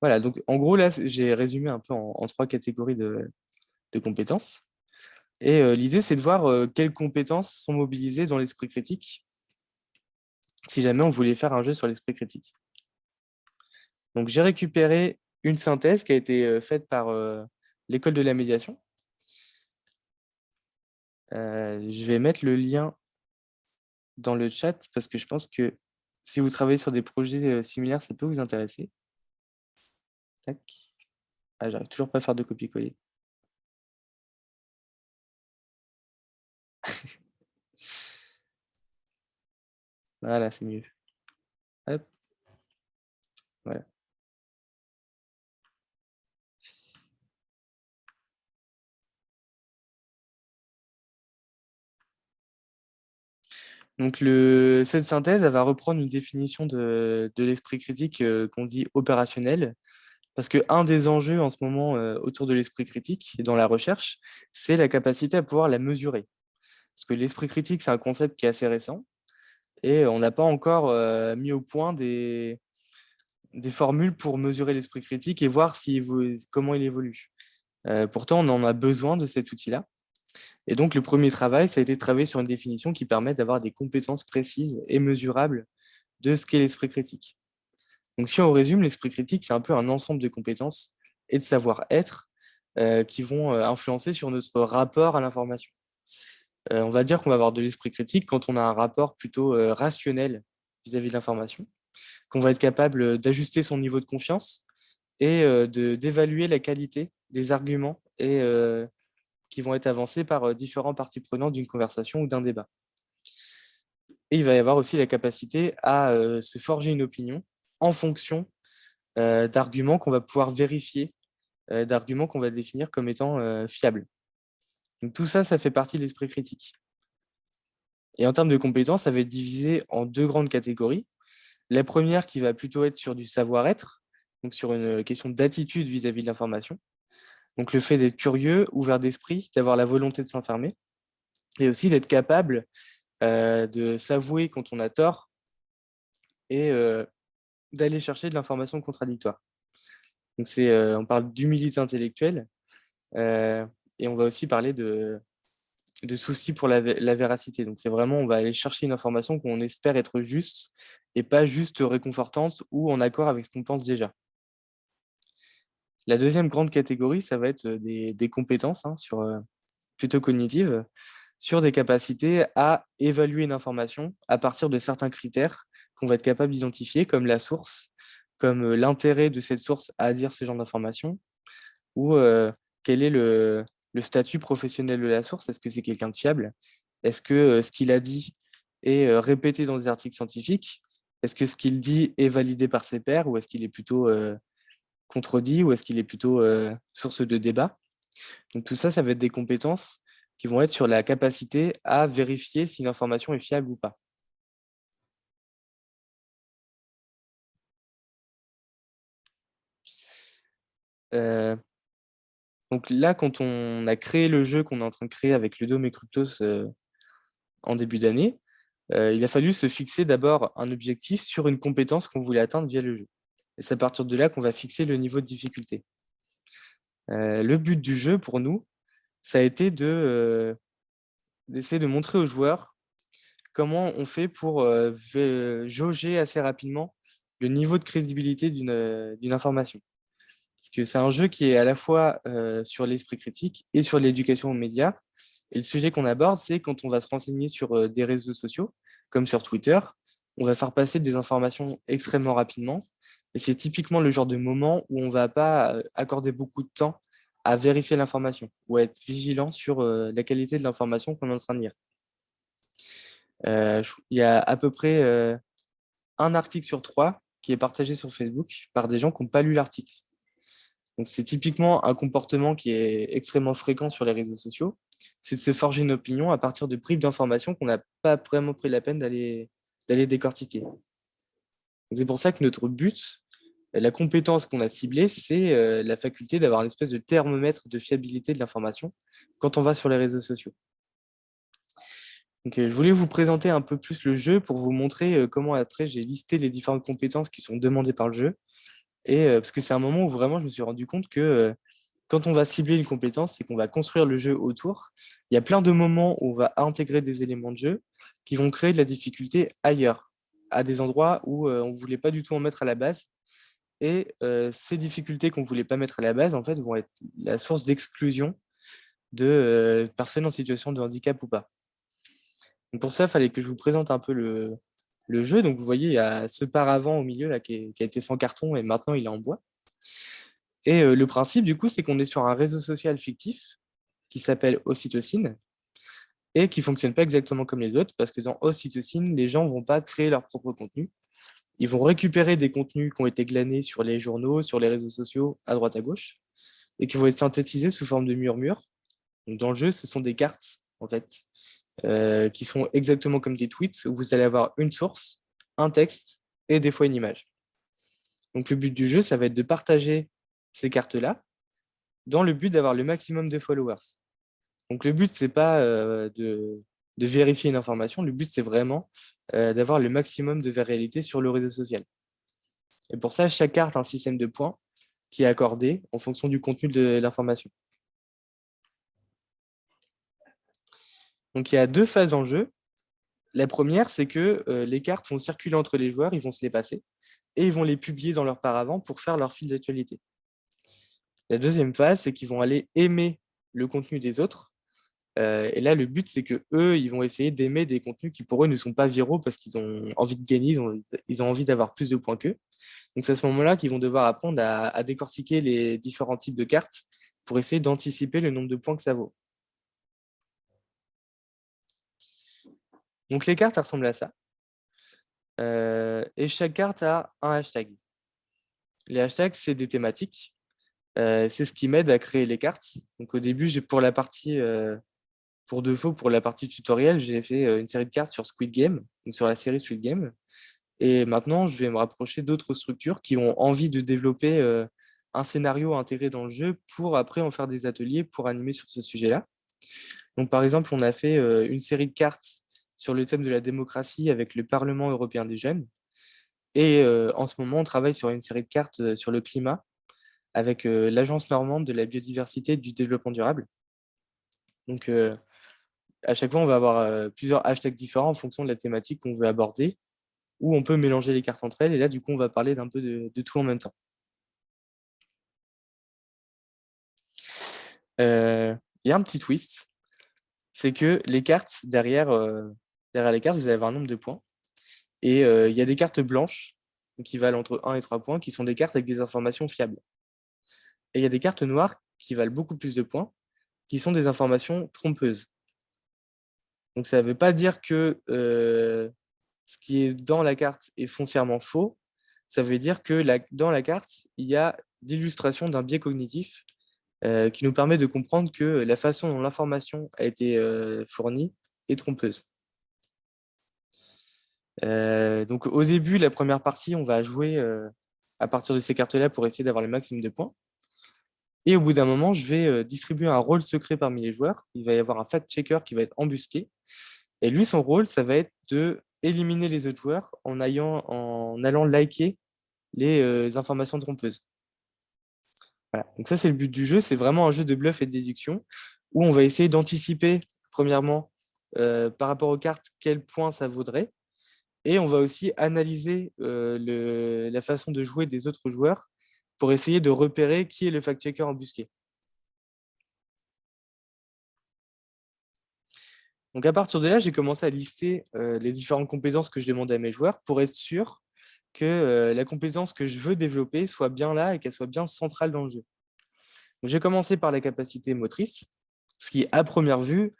Voilà, donc en gros, là, j'ai résumé un peu en trois catégories de compétences. Et l'idée, c'est de voir quelles compétences sont mobilisées dans l'esprit critique, si jamais on voulait faire un jeu sur l'esprit critique. Donc, j'ai récupéré une synthèse qui a été faite par l'école de la médiation. Je vais mettre le lien dans le chat parce que je pense que si vous travaillez sur des projets similaires, ça peut vous intéresser. Tac. Ah, j'arrive toujours pas à faire de copier-coller. Voilà, c'est mieux. Hop. Voilà. Donc, cette synthèse, elle va reprendre une définition de l'esprit critique qu'on dit opérationnel. Parce qu'un des enjeux en ce moment autour de l'esprit critique et dans la recherche, c'est la capacité à pouvoir la mesurer. Parce que l'esprit critique, c'est un concept qui est assez récent et on n'a pas encore mis au point des formules pour mesurer l'esprit critique et voir comment il évolue. Pourtant, on en a besoin de cet outil-là. Et donc, le premier travail, ça a été de travailler sur une définition qui permet d'avoir des compétences précises et mesurables de ce qu'est l'esprit critique. Donc, si on résume, l'esprit critique, c'est un peu un ensemble de compétences et de savoir-être qui vont influencer sur notre rapport à l'information. On va dire qu'on va avoir de l'esprit critique quand on a un rapport plutôt rationnel vis-à-vis de l'information, qu'on va être capable d'ajuster son niveau de confiance et d'évaluer la qualité des arguments qui vont être avancés par différents parties prenantes d'une conversation ou d'un débat. Et il va y avoir aussi la capacité à se forger une opinion en fonction d'arguments qu'on va pouvoir vérifier, d'arguments qu'on va définir comme étant fiables. Donc tout ça, ça fait partie de l'esprit critique. Et en termes de compétences, ça va être divisé en deux grandes catégories. La première qui va plutôt être sur du savoir-être, donc sur une question d'attitude vis-à-vis de l'information. Donc le fait d'être curieux, ouvert d'esprit, d'avoir la volonté de s'enfermer, et aussi d'être capable de s'avouer quand on a tort et d'aller chercher de l'information contradictoire. Donc on parle d'humilité intellectuelle euh, et on va aussi parler de souci pour la véracité. Donc c'est vraiment, on va aller chercher une information qu'on espère être juste et pas juste réconfortante ou en accord avec ce qu'on pense déjà. La deuxième grande catégorie, ça va être des compétences plutôt cognitives, sur des capacités à évaluer une information à partir de certains critères qu'on va être capable d'identifier, comme la source, comme l'intérêt de cette source à dire ce genre d'information, ou quel est le statut professionnel de la source. Est-ce que c'est quelqu'un de fiable? Est-ce que ce qu'il a dit est répété dans des articles scientifiques? Est-ce que ce qu'il dit est validé par ses pairs ou est-ce qu'il est plutôt contredit ou est-ce qu'il est plutôt source de débat? Donc tout ça, ça va être des compétences qui vont être sur la capacité à vérifier si une information est fiable ou pas. Euh, donc là, quand on a créé le jeu qu'on est en train de créer avec Ludum et Cryptos en début d'année, il a fallu se fixer d'abord un objectif sur une compétence qu'on voulait atteindre via le jeu. Et c'est à partir de là qu'on va fixer le niveau de difficulté. Le but du jeu, pour nous, ça a été d'essayer de montrer aux joueurs comment on fait pour jauger assez rapidement le niveau de crédibilité d'une information. Parce que c'est un jeu qui est à la fois sur l'esprit critique et sur l'éducation aux médias. Et le sujet qu'on aborde, c'est quand on va se renseigner sur des réseaux sociaux, comme sur Twitter, on va faire passer des informations extrêmement rapidement. Et c'est typiquement le genre de moment où on ne va pas accorder beaucoup de temps à vérifier l'information ou à être vigilant sur la qualité de l'information qu'on est en train de lire. Il y a à peu près un article sur trois qui est partagé sur Facebook par des gens qui n'ont pas lu l'article. Donc, c'est typiquement un comportement qui est extrêmement fréquent sur les réseaux sociaux. C'est de se forger une opinion à partir de bribes d'informations qu'on n'a pas vraiment pris la peine d'aller décortiquer. C'est pour ça que notre but, la compétence qu'on a ciblée, c'est la faculté d'avoir une espèce de thermomètre de fiabilité de l'information quand on va sur les réseaux sociaux. Donc, je voulais vous présenter un peu plus le jeu pour vous montrer comment après j'ai listé les différentes compétences qui sont demandées par le jeu. Et parce que c'est un moment où vraiment je me suis rendu compte que quand on va cibler une compétence, c'est qu'on va construire le jeu autour. Il y a plein de moments où on va intégrer des éléments de jeu qui vont créer de la difficulté ailleurs, à des endroits où on ne voulait pas du tout en mettre à la base. Et ces difficultés qu'on ne voulait pas mettre à la base, en fait, vont être la source d'exclusion de personnes en situation de handicap ou pas. Donc pour ça, il fallait que je vous présente un peu le jeu. Donc vous voyez, il y a ce paravent au milieu là, qui a été fait en carton et maintenant il est en bois. Et le principe, du coup, c'est qu'on est sur un réseau social fictif qui s'appelle Ocytocine et qui ne fonctionne pas exactement comme les autres parce que dans Ocytocine, les gens ne vont pas créer leur propre contenu. Ils vont récupérer des contenus qui ont été glanés sur les journaux, sur les réseaux sociaux, à droite, à gauche, et qui vont être synthétisés sous forme de murmures. Donc, dans le jeu, ce sont des cartes, en fait, qui sont exactement comme des tweets où vous allez avoir une source, un texte et des fois une image. Donc, le but du jeu, ça va être de partager ces cartes-là dans le but d'avoir le maximum de followers. Donc le but, c'est pas de vérifier une information, le but, c'est vraiment d'avoir le maximum de viralité sur le réseau social. Et pour ça, chaque carte a un système de points qui est accordé en fonction du contenu de l'information. Donc il y a deux phases en jeu. La première, c'est que les cartes vont circuler entre les joueurs, ils vont se les passer, et ils vont les publier dans leur paravent pour faire leur fil d'actualité. La deuxième phase, c'est qu'ils vont aller aimer le contenu des autres. Et là, le but, c'est que eux, ils vont essayer d'aimer des contenus qui, pour eux, ne sont pas viraux parce qu'ils ont envie de gagner, ils ont envie d'avoir plus de points qu'eux. Donc, c'est à ce moment-là qu'ils vont devoir apprendre à décortiquer les différents types de cartes pour essayer d'anticiper le nombre de points que ça vaut. Donc, les cartes, elles ressemblent à ça. Et chaque carte a un hashtag. Les hashtags, c'est des thématiques. C'est ce qui m'aide à créer les cartes. Donc, au début, pour la partie pour défaut, pour la partie tutoriel, j'ai fait une série de cartes sur Squid Game, donc sur la série Squid Game. Et maintenant, je vais me rapprocher d'autres structures qui ont envie de développer un scénario intégré dans le jeu pour après en faire des ateliers pour animer sur ce sujet-là. Donc, par exemple, on a fait une série de cartes sur le thème de la démocratie avec le Parlement européen des jeunes. Et en ce moment, on travaille sur une série de cartes sur le climat avec l'Agence normande de la biodiversité et du développement durable. Donc, à chaque fois, on va avoir plusieurs hashtags différents en fonction de la thématique qu'on veut aborder, ou on peut mélanger les cartes entre elles. Et là, du coup, on va parler d'un peu de tout en même temps. Il y a un petit twist, c'est que les cartes, derrière les cartes, vous allez avoir un nombre de points. Et il y a des cartes blanches, qui valent entre 1 et 3 points, qui sont des cartes avec des informations fiables. Et il y a des cartes noires qui valent beaucoup plus de points, qui sont des informations trompeuses. Donc ça ne veut pas dire que ce qui est dans la carte est foncièrement faux. Ça veut dire que dans la carte, il y a l'illustration d'un biais cognitif qui nous permet de comprendre que la façon dont l'information a été fournie est trompeuse. Donc au début, la première partie, on va jouer à partir de ces cartes-là pour essayer d'avoir le maximum de points. Et au bout d'un moment, je vais distribuer un rôle secret parmi les joueurs. Il va y avoir un fact-checker qui va être embusqué. Et lui, son rôle, ça va être de éliminer les autres joueurs en allant liker les informations trompeuses. Voilà. Donc ça, c'est le but du jeu. C'est vraiment un jeu de bluff et de déduction où on va essayer d'anticiper, premièrement, par rapport aux cartes, quel point ça vaudrait. Et on va aussi analyser la façon de jouer des autres joueurs pour essayer de repérer qui est le fact-checker embusqué. Donc à partir de là, j'ai commencé à lister les différentes compétences que je demandais à mes joueurs pour être sûr que la compétence que je veux développer soit bien là et qu'elle soit bien centrale dans le jeu. J'ai commencé par la capacité motrice, ce qui, à première vue,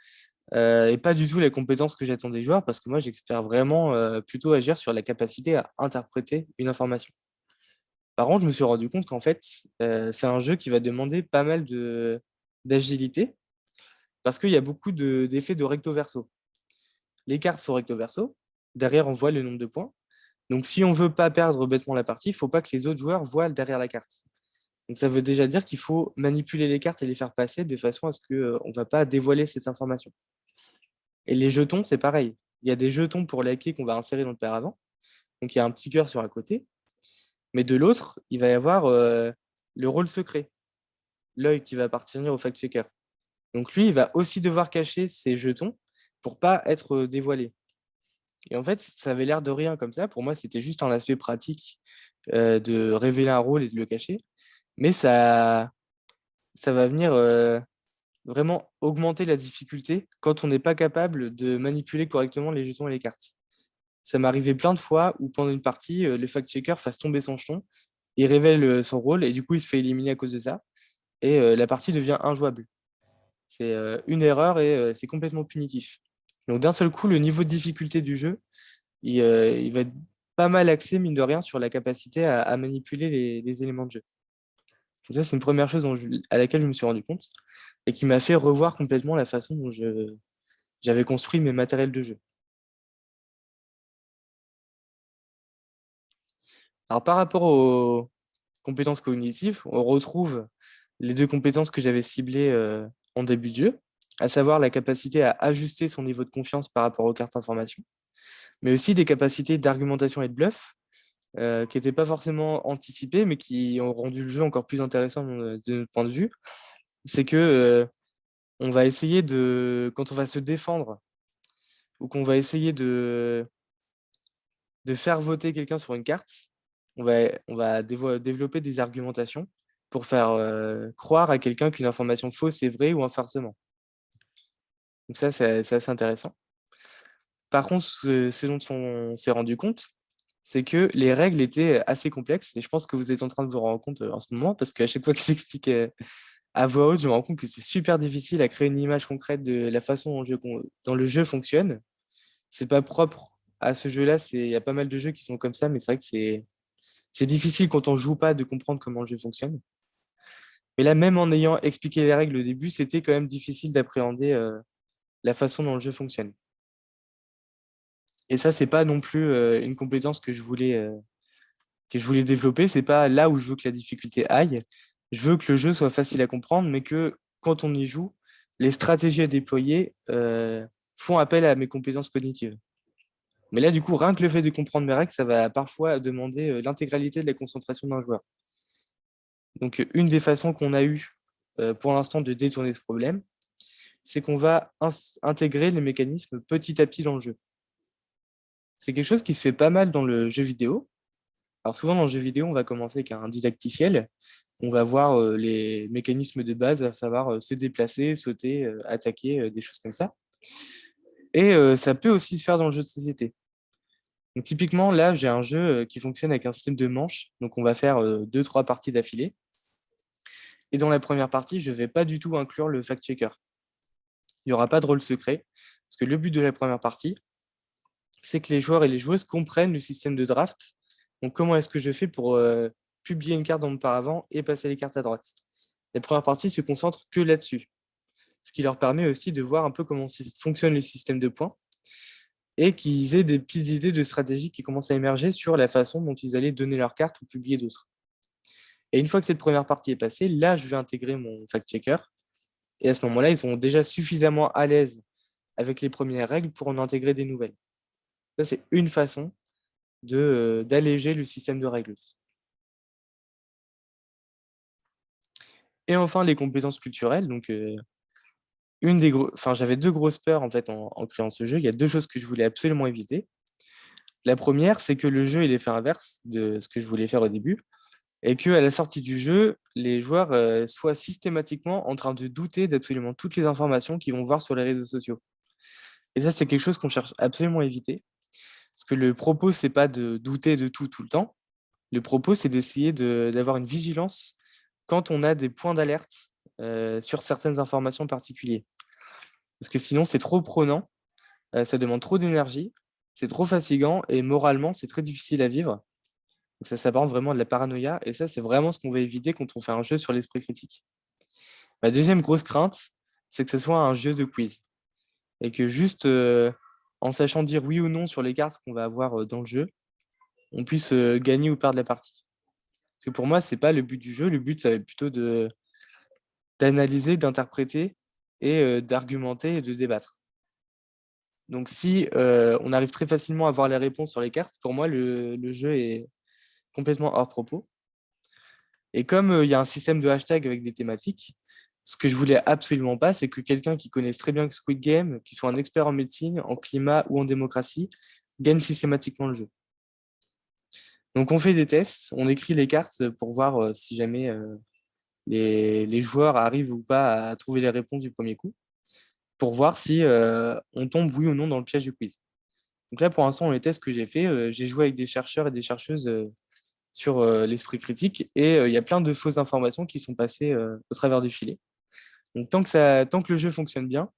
n'est pas du tout la compétence que j'attends des joueurs parce que moi, j'espère vraiment plutôt agir sur la capacité à interpréter une information. Par contre, je me suis rendu compte qu'en fait, c'est un jeu qui va demander pas mal d'agilité parce qu'il y a beaucoup d'effets de recto verso. Les cartes sont recto verso. Derrière, on voit le nombre de points. Donc, si on ne veut pas perdre bêtement la partie, il ne faut pas que les autres joueurs voient derrière la carte. Donc, ça veut déjà dire qu'il faut manipuler les cartes et les faire passer de façon à ce qu'on ne va pas dévoiler cette information. Et les jetons, c'est pareil. Il y a des jetons pour liker qu'on va insérer dans le paravent. Donc, il y a un petit cœur sur un côté. Mais de l'autre, il va y avoir le rôle secret, l'œil qui va appartenir au fact-checker. Donc, lui, il va aussi devoir cacher ses jetons pour ne pas être dévoilé. Et en fait, ça avait l'air de rien comme ça. Pour moi, c'était juste un aspect pratique de révéler un rôle et de le cacher. Mais ça va venir vraiment augmenter la difficulté quand on n'est pas capable de manipuler correctement les jetons et les cartes. Ça m'est arrivé plein de fois où pendant une partie, le fact-checker fasse tomber son jeton, il révèle son rôle et du coup, il se fait éliminer à cause de ça. Et la partie devient injouable. C'est une erreur et c'est complètement punitif. Donc d'un seul coup, le niveau de difficulté du jeu, il va être pas mal axé, mine de rien, sur la capacité à manipuler les éléments de jeu. Et ça, c'est une première chose à laquelle je me suis rendu compte et qui m'a fait revoir complètement la façon dont j'avais construit mes matériels de jeu. Alors, par rapport aux compétences cognitives, on retrouve les deux compétences que j'avais ciblées en début de jeu, à savoir la capacité à ajuster son niveau de confiance par rapport aux cartes informations, mais aussi des capacités d'argumentation et de bluff qui n'étaient pas forcément anticipées, mais qui ont rendu le jeu encore plus intéressant de notre point de vue. C'est que on va essayer quand on va se défendre ou qu'on va essayer de faire voter quelqu'un sur une carte, on va développer des argumentations pour faire croire à quelqu'un qu'une information fausse est vraie ou inversement. Donc ça, c'est assez intéressant. Par contre, ce dont on s'est rendu compte, c'est que les règles étaient assez complexes et je pense que vous êtes en train de vous rendre compte en ce moment parce qu'à chaque fois que j'explique à voix haute, je me rends compte que c'est super difficile à créer une image concrète de la façon dont le jeu fonctionne. C'est pas propre à ce jeu-là, il y a pas mal de jeux qui sont comme ça, mais c'est vrai que c'est difficile quand on joue pas de comprendre comment le jeu fonctionne. Mais là, même en ayant expliqué les règles au début, c'était quand même difficile d'appréhender la façon dont le jeu fonctionne. Et ça, c'est pas non plus une compétence que je voulais que je voulais développer, c'est pas là où je veux que la difficulté aille. Je veux que le jeu soit facile à comprendre, mais que quand on y joue, les stratégies à déployer font appel à mes compétences cognitives. Mais là, du coup, rien que le fait de comprendre mes règles, ça va parfois demander l'intégralité de la concentration d'un joueur. Donc, une des façons qu'on a eues pour l'instant de détourner ce problème, c'est qu'on va intégrer les mécanismes petit à petit dans le jeu. C'est quelque chose qui se fait pas mal dans le jeu vidéo. Alors souvent dans le jeu vidéo, on va commencer avec un didacticiel. On va voir les mécanismes de base, à savoir se déplacer, sauter, attaquer, des choses comme ça. Et ça peut aussi se faire dans le jeu de société. Donc typiquement, là, j'ai un jeu qui fonctionne avec un système de manches. Donc on va faire 2-3 parties d'affilée. Et dans la première partie, je ne vais pas du tout inclure le fact-checker. Il n'y aura pas de rôle secret. Parce que le but de la première partie, c'est que les joueurs et les joueuses comprennent le système de draft. Donc, comment est-ce que je fais pour publier une carte dans mon paravent et passer les cartes à droite? La première partie se concentre que là-dessus, ce qui leur permet aussi de voir un peu comment fonctionne le système de points et qu'ils aient des petites idées de stratégie qui commencent à émerger sur la façon dont ils allaient donner leurs cartes ou publier d'autres. Et une fois que cette première partie est passée, là, je vais intégrer mon fact-checker. Et à ce moment-là, ils sont déjà suffisamment à l'aise avec les premières règles pour en intégrer des nouvelles. Ça, c'est une façon d'alléger le système de règles aussi. Et enfin, les compétences culturelles. Donc, j'avais deux grosses peurs en fait en créant ce jeu. Il y a deux choses que je voulais absolument éviter. La première, c'est que le jeu ait l'effet inverse de ce que je voulais faire au début, et qu'à la sortie du jeu, les joueurs soient systématiquement en train de douter d'absolument toutes les informations qu'ils vont voir sur les réseaux sociaux. Et ça, c'est quelque chose qu'on cherche absolument à éviter, parce que le propos, c'est pas de douter de tout le temps. Le propos, c'est d'essayer d'avoir une vigilance quand on a des points d'alerte sur certaines informations particulières. Parce que sinon, c'est trop prenant, ça demande trop d'énergie, c'est trop fatigant et moralement, c'est très difficile à vivre. Donc ça s'apparente vraiment à de la paranoïa et ça, c'est vraiment ce qu'on va éviter quand on fait un jeu sur l'esprit critique. Ma deuxième grosse crainte, c'est que ce soit un jeu de quiz et que juste en sachant dire oui ou non sur les cartes qu'on va avoir dans le jeu, on puisse gagner ou perdre la partie. Parce que pour moi, c'est pas le but du jeu. Le but, ça va être plutôt d'analyser, d'interpréter et d'argumenter et de débattre. Donc, si on arrive très facilement à voir les réponses sur les cartes, pour moi, le jeu est complètement hors propos. Et comme il y a un système de hashtag avec des thématiques, ce que je voulais absolument pas, c'est que quelqu'un qui connaisse très bien Squid Game, qui soit un expert en médecine, en climat ou en démocratie, gagne systématiquement le jeu. Donc, on fait des tests, on écrit les cartes pour voir si jamais les joueurs arrivent ou pas à trouver les réponses du premier coup, pour voir si on tombe oui ou non dans le piège du quiz. Donc là, pour l'instant, les tests que j'ai fait, j'ai joué avec des chercheurs et des chercheuses sur l'esprit critique et il y a plein de fausses informations qui sont passées au travers du filet. Donc tant que le jeu fonctionne bien,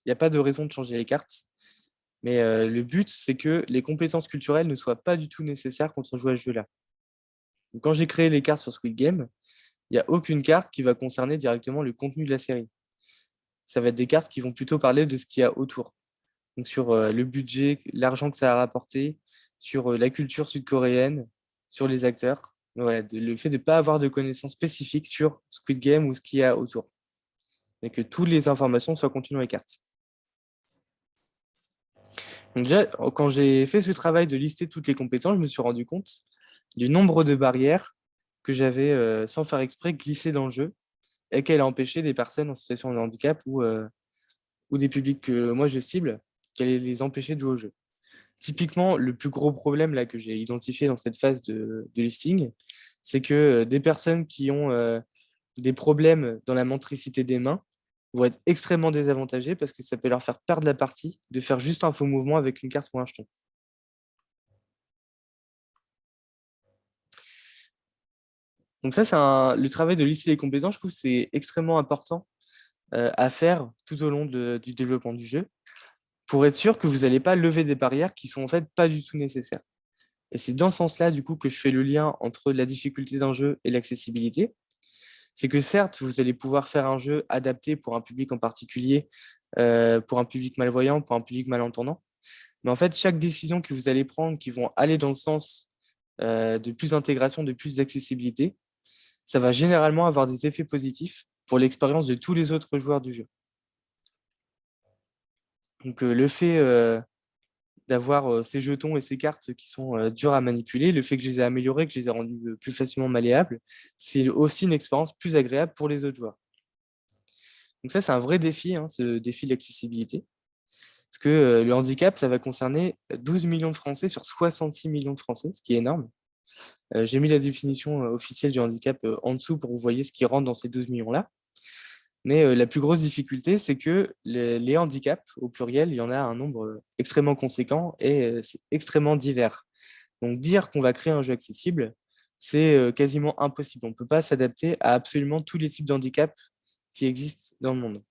il n'y a pas de raison de changer les cartes. Mais le but, c'est que les compétences culturelles ne soient pas du tout nécessaires quand on joue à ce jeu-là. Donc, quand j'ai créé les cartes sur Squid Game, il n'y a aucune carte qui va concerner directement le contenu de la série. Ça va être des cartes qui vont plutôt parler de ce qu'il y a autour. Donc sur le budget, l'argent que ça a rapporté, sur la culture sud-coréenne, sur les acteurs. Ouais, le fait de ne pas avoir de connaissances spécifiques sur Squid Game ou ce qu'il y a autour. Et que toutes les informations soient contenues dans les cartes. Donc déjà, quand j'ai fait ce travail de lister toutes les compétences, je me suis rendu compte du nombre de barrières que j'avais, sans faire exprès, glissées dans le jeu et qu'elle a empêché des personnes en situation de handicap ou des publics que moi je cible, qu'elle allait les empêcher de jouer au jeu. Typiquement, le plus gros problème là, que j'ai identifié dans cette phase de listing, c'est que des personnes qui ont des problèmes dans la motricité des mains vont être extrêmement désavantagées parce que ça peut leur faire perdre la partie de faire juste un faux mouvement avec une carte ou un jeton. Donc ça, c'est le travail de lister les compétences, je trouve que c'est extrêmement important à faire tout au long du développement du jeu pour être sûr que vous n'allez pas lever des barrières qui sont en fait pas du tout nécessaires. Et c'est dans ce sens-là, du coup, que je fais le lien entre la difficulté d'un jeu et l'accessibilité. C'est que certes, vous allez pouvoir faire un jeu adapté pour un public en particulier, pour un public malvoyant, pour un public malentendant. Mais en fait, chaque décision que vous allez prendre qui vont aller dans le sens de plus d'intégration, de plus d'accessibilité, ça va généralement avoir des effets positifs pour l'expérience de tous les autres joueurs du jeu. Donc le fait d'avoir ces jetons et ces cartes qui sont dures à manipuler, le fait que je les ai améliorés, que je les ai rendus plus facilement malléables, c'est aussi une expérience plus agréable pour les autres joueurs. Donc ça, c'est un vrai défi, hein, ce défi de l'accessibilité. Parce que le handicap, ça va concerner 12 millions de Français sur 66 millions de Français, ce qui est énorme. J'ai mis la définition officielle du handicap en dessous pour que vous voyez ce qui rentre dans ces 12 millions-là. Mais la plus grosse difficulté, c'est que les handicaps, au pluriel, il y en a un nombre extrêmement conséquent et c'est extrêmement divers. Donc dire qu'on va créer un jeu accessible, c'est quasiment impossible. On ne peut pas s'adapter à absolument tous les types de handicaps qui existent dans le monde.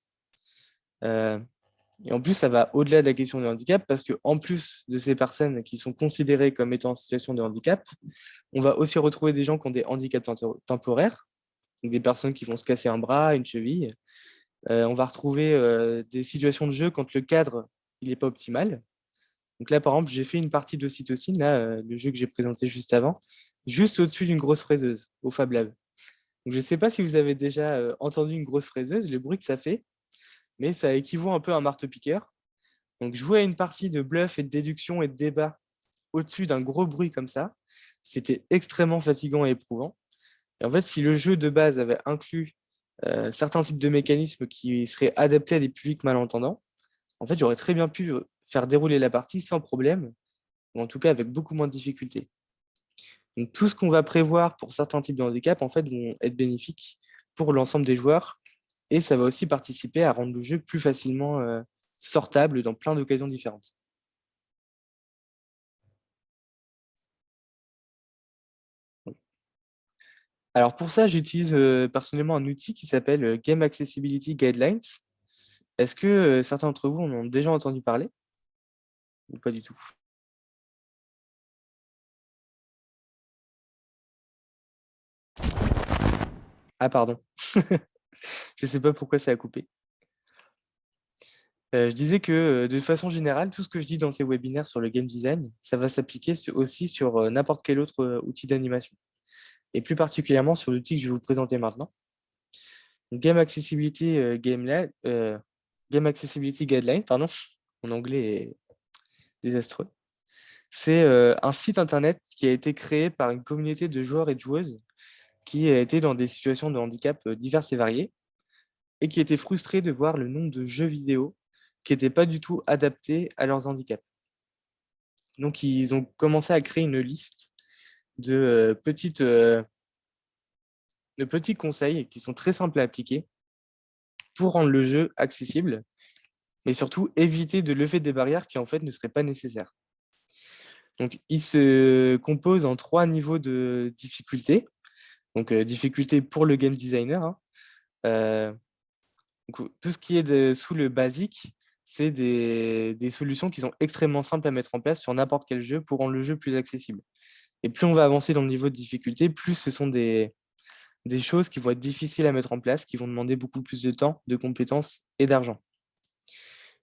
Et en plus, ça va au-delà de la question du handicap, parce qu'en plus de ces personnes qui sont considérées comme étant en situation de handicap, on va aussi retrouver des gens qui ont des handicaps temporaires, donc des personnes qui vont se casser un bras, une cheville. On va retrouver des situations de jeu quand le cadre il n'est pas optimal. Donc là, par exemple, j'ai fait une partie d'Ocytocine, là, le jeu que j'ai présenté juste avant, juste au-dessus d'une grosse fraiseuse, au Fab Lab. Donc, je ne sais pas si vous avez déjà entendu une grosse fraiseuse, le bruit que ça fait, mais ça équivaut un peu à un marteau-piqueur. Donc, jouer à une partie de bluff et de déduction et de débat au-dessus d'un gros bruit comme ça, c'était extrêmement fatigant et éprouvant. Et en fait, si le jeu de base avait inclus certains types de mécanismes qui seraient adaptés à des publics malentendants, en fait, j'aurais très bien pu faire dérouler la partie sans problème, ou en tout cas avec beaucoup moins de difficultés. Donc, tout ce qu'on va prévoir pour certains types de handicap, en fait, vont être bénéfiques pour l'ensemble des joueurs, et ça va aussi participer à rendre le jeu plus facilement sortable dans plein d'occasions différentes. Alors pour ça, j'utilise personnellement un outil qui s'appelle Game Accessibility Guidelines. Est-ce que certains d'entre vous en ont déjà entendu parler ou pas du tout? Ah pardon, je ne sais pas pourquoi ça a coupé. Je disais que de façon générale, tout ce que je dis dans ces webinaires sur le game design, ça va s'appliquer aussi sur n'importe quel autre outil d'animation, et plus particulièrement sur l'outil que je vais vous présenter maintenant. Game Accessibility, Game Accessibility Guideline, pardon, mon anglais est désastreux. C'est un site internet qui a été créé par une communauté de joueurs et de joueuses qui étaient dans des situations de handicap diverses et variées et qui étaient frustrés de voir le nombre de jeux vidéo qui n'étaient pas du tout adaptés à leurs handicaps. Donc, ils ont commencé à créer une liste de, de petits conseils qui sont très simples à appliquer pour rendre le jeu accessible, mais surtout éviter de lever des barrières qui en fait ne seraient pas nécessaires. Donc, il se compose en 3 niveaux de difficulté. Donc, difficulté pour le game designer, hein. Donc, tout ce qui est sous le basique, c'est des solutions qui sont extrêmement simples à mettre en place sur n'importe quel jeu pour rendre le jeu plus accessible. Et plus on va avancer dans le niveau de difficulté, plus ce sont des choses qui vont être difficiles à mettre en place, qui vont demander beaucoup plus de temps, de compétences et d'argent.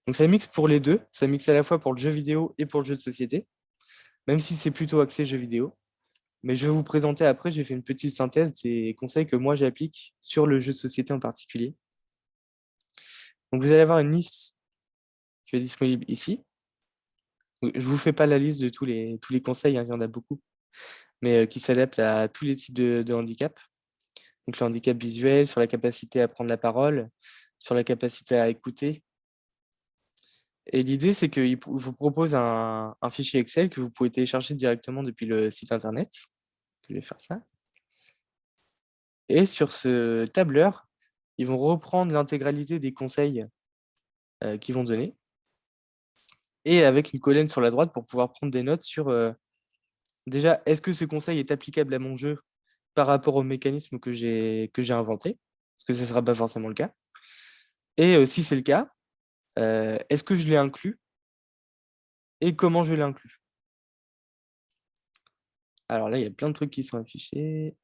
Donc ça mixe pour les deux, ça mixe à la fois pour le jeu vidéo et pour le jeu de société, même si c'est plutôt axé jeu vidéo. Mais je vais vous présenter après, j'ai fait une petite synthèse des conseils que moi j'applique sur le jeu de société en particulier. Donc vous allez avoir une liste qui est disponible ici. Je ne vous fais pas la liste de tous les conseils, hein, il y en a beaucoup, mais qui s'adaptent à tous les types de handicap. Donc le handicap visuel, sur la capacité à prendre la parole, sur la capacité à écouter. Et l'idée, c'est qu'il vous propose un fichier Excel que vous pouvez télécharger directement depuis le site internet. Je vais faire ça. Et sur ce tableur, ils vont reprendre l'intégralité des conseils qu'ils vont donner. Et avec une colonne sur la droite pour pouvoir prendre des notes sur déjà, est-ce que ce conseil est applicable à mon jeu par rapport au mécanisme que j'ai inventé? Parce que ce ne sera pas forcément le cas. Et si c'est le cas, est-ce que je l'ai inclus et comment je l'ai inclus? Alors là, il y a plein de trucs qui sont affichés.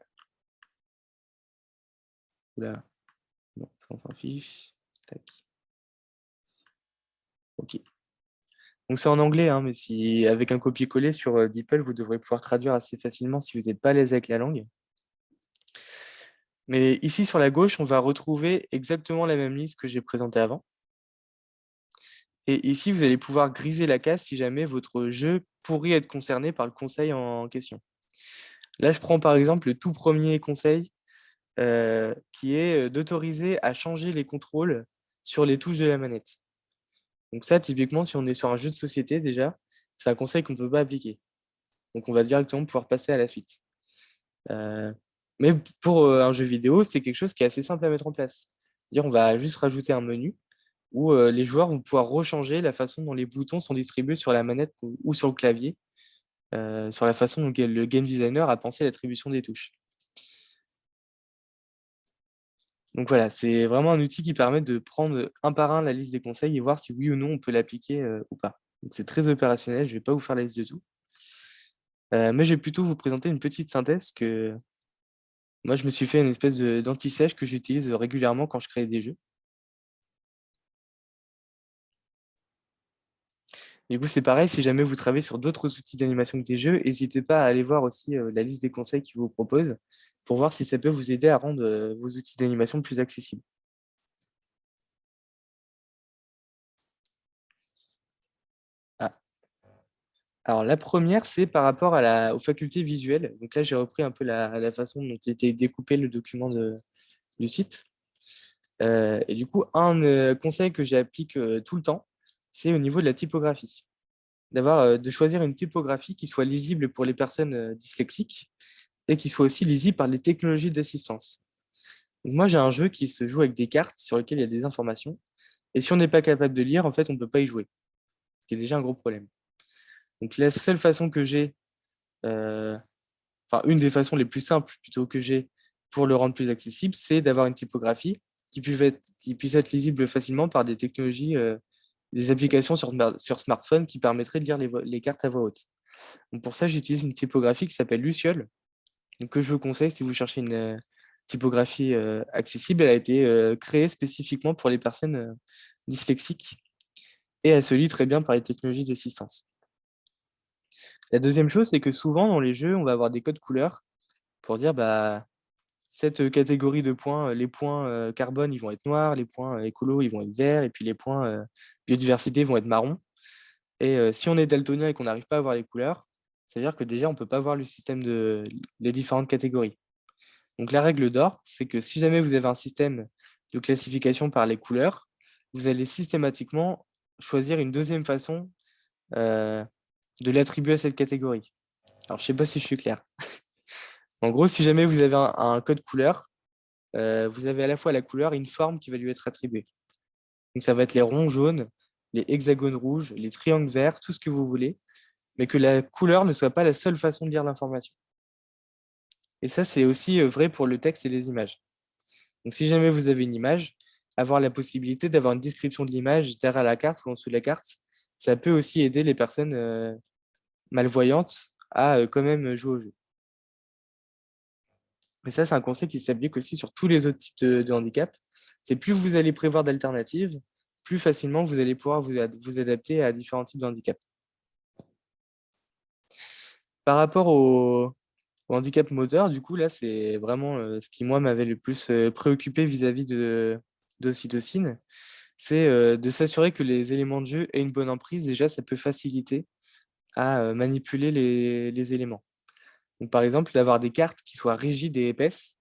Oula, non, ça on s'en fiche. Tac. OK. Donc c'est en anglais, hein, mais si, avec un copier-coller sur DeepL, vous devrez pouvoir traduire assez facilement si vous n'êtes pas à l'aise avec la langue. Mais ici, sur la gauche, on va retrouver exactement la même liste que j'ai présentée avant. Et ici, vous allez pouvoir griser la case si jamais votre jeu pourrait être concerné par le conseil en question. Là, je prends par exemple le tout premier conseil qui est d'autoriser à changer les contrôles sur les touches de la manette. Donc ça, typiquement, si on est sur un jeu de société déjà, c'est un conseil qu'on ne peut pas appliquer. Donc on va directement pouvoir passer à la suite. Euh, mais pour un jeu vidéo, c'est quelque chose qui est assez simple à mettre en place. C'est-à-dire, on va juste rajouter un menu où les joueurs vont pouvoir rechanger la façon dont les boutons sont distribués sur la manette ou sur le clavier, sur la façon dont le game designer a pensé l'attribution des touches. Donc voilà, c'est vraiment un outil qui permet de prendre un par un la liste des conseils et voir si oui ou non on peut l'appliquer ou pas. Donc c'est très opérationnel, je ne vais pas vous faire la liste de tout. Mais je vais plutôt vous présenter une petite synthèse que moi je me suis fait une espèce d'anti-sèche que j'utilise régulièrement quand je crée des jeux. Du coup, c'est pareil, si jamais vous travaillez sur d'autres outils d'animation que des jeux, n'hésitez pas à aller voir aussi la liste des conseils qu'ils vous proposent pour voir si ça peut vous aider à rendre vos outils d'animation plus accessibles. Ah. Alors, la première, c'est par rapport aux facultés visuelles. Donc là, j'ai repris un peu la façon dont était découpé le document du site. Et du coup, un conseil que j'applique tout le temps, c'est au niveau de la typographie. De choisir une typographie qui soit lisible pour les personnes dyslexiques et qui soit aussi lisible par les technologies d'assistance. Donc moi, j'ai un jeu qui se joue avec des cartes sur lesquelles il y a des informations. Et si on n'est pas capable de lire, en fait, on ne peut pas y jouer, ce qui est déjà un gros problème. Donc la seule façon que j'ai, euh, enfin une des façons les plus simples plutôt que j'ai pour le rendre plus accessible, c'est d'avoir une typographie qui puisse être lisible facilement par des technologies, des applications sur smartphone qui permettraient de lire les cartes à voix haute. Donc pour ça, j'utilise une typographie qui s'appelle Luciole, donc que je vous conseille si vous cherchez une typographie accessible. Elle a été créée spécifiquement pour les personnes dyslexiques et elle se lit très bien par les technologies d'assistance. La deuxième chose, c'est que souvent dans les jeux, on va avoir des codes couleurs pour dire bah, cette catégorie de points, les points carbone, ils vont être noirs, les points écolo, ils vont être verts, et puis les points biodiversité vont être marrons. Et si on est daltonien et qu'on n'arrive pas à voir les couleurs, ça veut dire que déjà, on ne peut pas voir le système les différentes catégories. Donc la règle d'or, c'est que si jamais vous avez un système de classification par les couleurs, vous allez systématiquement choisir une deuxième façon euh, de l'attribuer à cette catégorie. Alors, je ne sais pas si je suis clair. En gros, si jamais vous avez un code couleur, vous avez à la fois la couleur et une forme qui va lui être attribuée. Donc, ça va être les ronds jaunes, les hexagones rouges, les triangles verts, tout ce que vous voulez, mais que la couleur ne soit pas la seule façon de lire l'information. Et ça, c'est aussi vrai pour le texte et les images. Donc, si jamais vous avez une image, avoir la possibilité d'avoir une description de l'image derrière la carte ou en dessous de la carte, ça peut aussi aider les personnes malvoyantes à quand même jouer au jeu. Et ça, c'est un conseil qui s'applique aussi sur tous les autres types de handicap. C'est plus vous allez prévoir d'alternatives, plus facilement vous allez pouvoir vous adapter à différents types de handicap. Par rapport au handicap moteur, du coup, là, c'est vraiment ce qui, moi, m'avait le plus préoccupé vis-à-vis d'Ocytocine, c'est de s'assurer que les éléments de jeu aient une bonne emprise. Déjà, ça peut faciliter à manipuler les éléments. Donc, par exemple, d'avoir des cartes qui soient rigides et épaisses,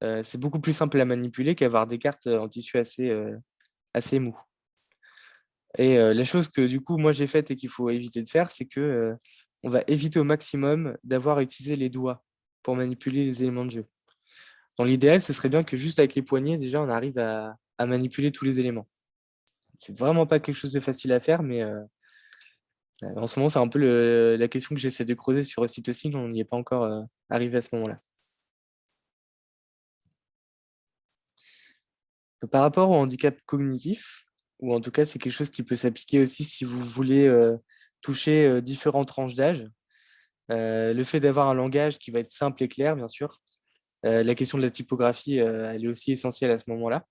c'est beaucoup plus simple à manipuler qu'avoir des cartes en tissu assez mou. Et la chose que du coup moi j'ai faite et qu'il faut éviter de faire, c'est que on va éviter au maximum d'avoir à utiliser les doigts pour manipuler les éléments de jeu. Dans l'idéal, ce serait bien que juste avec les poignets, déjà, on arrive à manipuler tous les éléments. C'est vraiment pas quelque chose de facile à faire, mais en ce moment, c'est un peu la question que j'essaie de creuser sur Ocytocine. On n'y est pas encore arrivé à ce moment-là. Par rapport au handicap cognitif, ou en tout cas, c'est quelque chose qui peut s'appliquer aussi si vous voulez toucher différentes tranches d'âge. Le fait d'avoir un langage qui va être simple et clair, bien sûr. La question de la typographie, elle est aussi essentielle à ce moment-là.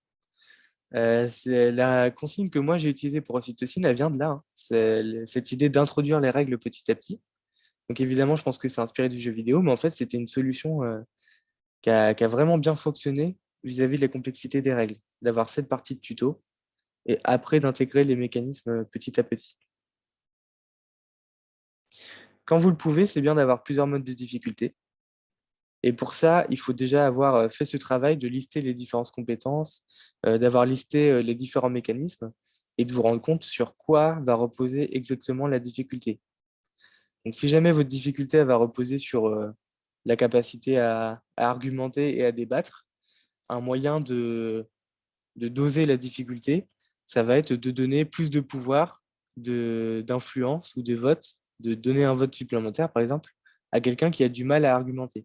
La consigne que moi j'ai utilisée pour Ocytocine, elle vient de là, hein. C'est cette idée d'introduire les règles petit à petit. Donc évidemment, je pense que c'est inspiré du jeu vidéo, mais en fait, c'était une solution qui a vraiment bien fonctionné vis-à-vis de la complexité des règles, d'avoir cette partie de tuto et après d'intégrer les mécanismes petit à petit. Quand vous le pouvez, c'est bien d'avoir plusieurs modes de difficulté. Et pour ça, il faut déjà avoir fait ce travail de lister les différentes compétences, d'avoir listé les différents mécanismes et de vous rendre compte sur quoi va reposer exactement la difficulté. Donc, si jamais votre difficulté elle va reposer sur la capacité à argumenter et à débattre, un moyen de doser la difficulté, ça va être de donner plus de pouvoir, d'influence ou de vote, de donner un vote supplémentaire, par exemple, à quelqu'un qui a du mal à argumenter.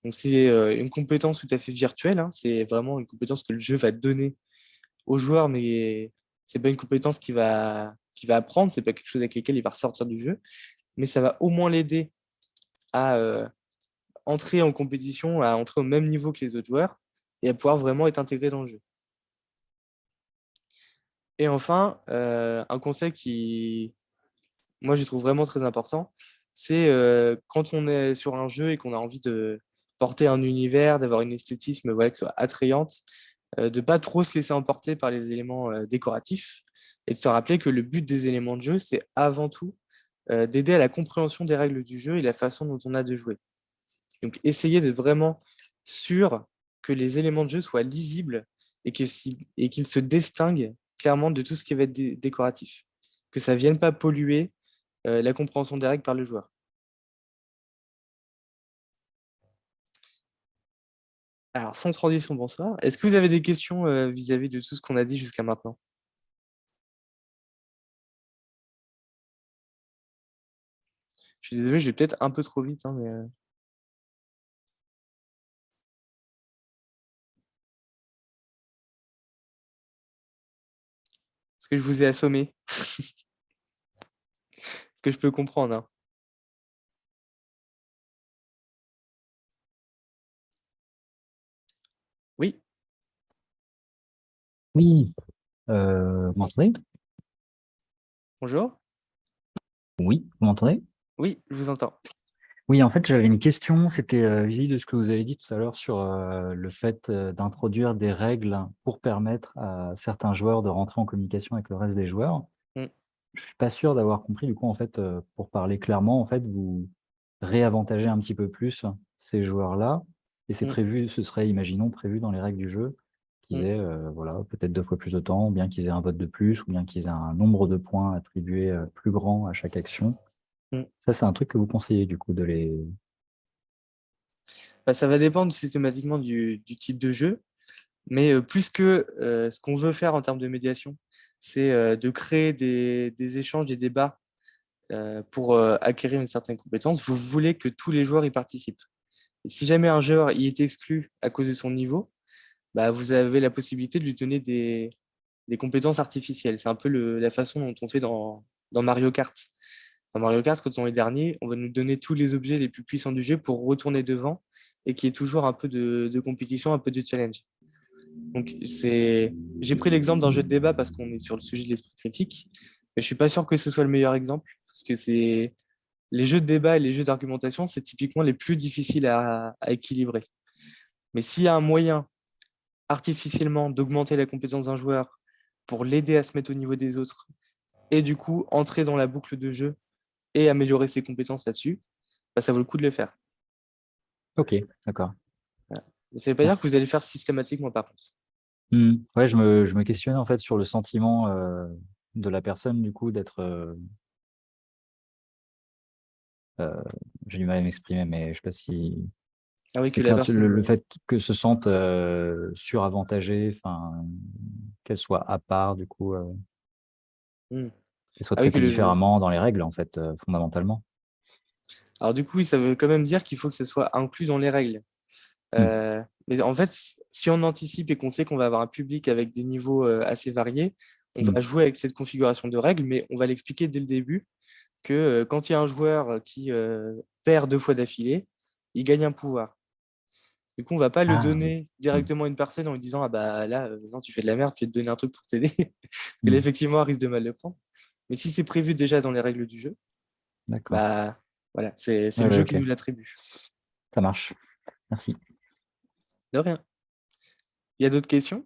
Donc, c'est une compétence tout à fait virtuelle, hein. C'est vraiment une compétence que le jeu va donner aux joueurs, mais c'est pas une compétence qu'il va apprendre, c'est pas quelque chose avec lequel il va ressortir du jeu, mais ça va au moins l'aider à entrer en compétition, à entrer au même niveau que les autres joueurs et à pouvoir vraiment être intégré dans le jeu. Et enfin, un conseil qui, moi, je trouve vraiment très important, c'est quand on est sur un jeu et qu'on a envie de porter un univers, d'avoir une esthétisme voilà, qui soit attrayante, de ne pas trop se laisser emporter par les éléments décoratifs et de se rappeler que le but des éléments de jeu, c'est avant tout d'aider à la compréhension des règles du jeu et la façon dont on a de jouer. Donc, essayez d'être vraiment sûr que les éléments de jeu soient lisibles et qu'ils se distinguent clairement de tout ce qui va être décoratif. Que ça ne vienne pas polluer la compréhension des règles par le joueur. Alors, sans transition, bonsoir. Est-ce que vous avez des questions vis-à-vis de tout ce qu'on a dit jusqu'à maintenant? Je suis désolé, je vais peut-être un peu trop vite, hein, mais est-ce que je vous ai assommé? Ce que je peux comprendre, hein. Oui, Oui, vous m'entendez? bonjour. Oui, vous m'entendez? Oui, je vous entends. Oui, en fait, j'avais une question. C'était vis-à-vis de ce que vous avez dit tout à l'heure sur le fait d'introduire des règles pour permettre à certains joueurs de rentrer en communication avec le reste des joueurs. Mm, Je suis pas sûr d'avoir compris. Du coup, en fait, pour parler clairement, en fait, vous réavantagez un petit peu plus ces joueurs-là. Et c'est mm, prévu, ce serait, imaginons, prévu dans les règles du jeu qu'ils mm, aient voilà, peut-être 2 fois plus de temps, ou bien qu'ils aient un vote de plus, ou bien qu'ils aient un nombre de points attribués plus grand à chaque action. mm. Ça, c'est un truc que vous conseillez, du coup, de les... Bah, ça va dépendre systématiquement du type de jeu. Mais plus que ce qu'on veut faire en termes de médiation, c'est de créer des échanges, des débats pour acquérir une certaine compétence, vous voulez que tous les joueurs y participent. Et si jamais un joueur y est exclu à cause de son niveau, bah, vous avez la possibilité de lui donner des compétences artificielles. C'est un peu la façon dont on fait dans Mario Kart. Dans Mario Kart, quand on est dernier, on va nous donner tous les objets les plus puissants du jeu pour retourner devant et qu'il y ait toujours un peu de compétition, un peu de challenge. Donc, j'ai pris l'exemple d'un jeu de débat parce qu'on est sur le sujet de l'esprit critique, mais je suis pas sûr que ce soit le meilleur exemple parce que c'est les jeux de débat et les jeux d'argumentation, c'est typiquement les plus difficiles à équilibrer. Mais s'il y a un moyen artificiellement d'augmenter la compétence d'un joueur pour l'aider à se mettre au niveau des autres et du coup entrer dans la boucle de jeu et améliorer ses compétences là-dessus, bah, ça vaut le coup de le faire. Ok, d'accord. Voilà. Mais ça ne veut pas dire que vous Merci. allez le faire systématiquement par contre. Ouais, je me questionnais en fait sur le sentiment de la personne, du coup, d'être... euh, j'ai du mal à m'exprimer, mais je sais pas si... Ah oui, C'est que la quand le personne. fait que se sente suravantagée, enfin, qu'elle soit à part, du coup, Hmm. qu'elle soit Ah oui, que traitée le. différemment dans les règles, en fait, fondamentalement. Alors du coup, oui, ça veut quand même dire qu'il faut que ça soit inclus dans les règles. Hmm, Mais en fait, si on anticipe et qu'on sait qu'on va avoir un public avec des niveaux assez variés, on hmm, va jouer avec cette configuration de règles, mais on va l'expliquer dès le début que quand il y a un joueur qui perd 2 fois d'affilée, il gagne un pouvoir. Du coup, on ne va pas le Ah oui. donner Hmm. directement à une personne en lui disant, ah bah là, non, tu fais de la merde, je vais te donner un truc pour t'aider. Parce que là, Hmm. effectivement, elle risque de mal le prendre. Mais si c'est prévu déjà dans les règles du jeu, D'accord. bah voilà, c'est Ouais, le ouais, jeu ok. qui nous l'attribue. Ça marche. Merci. De rien. Il y a d'autres questions?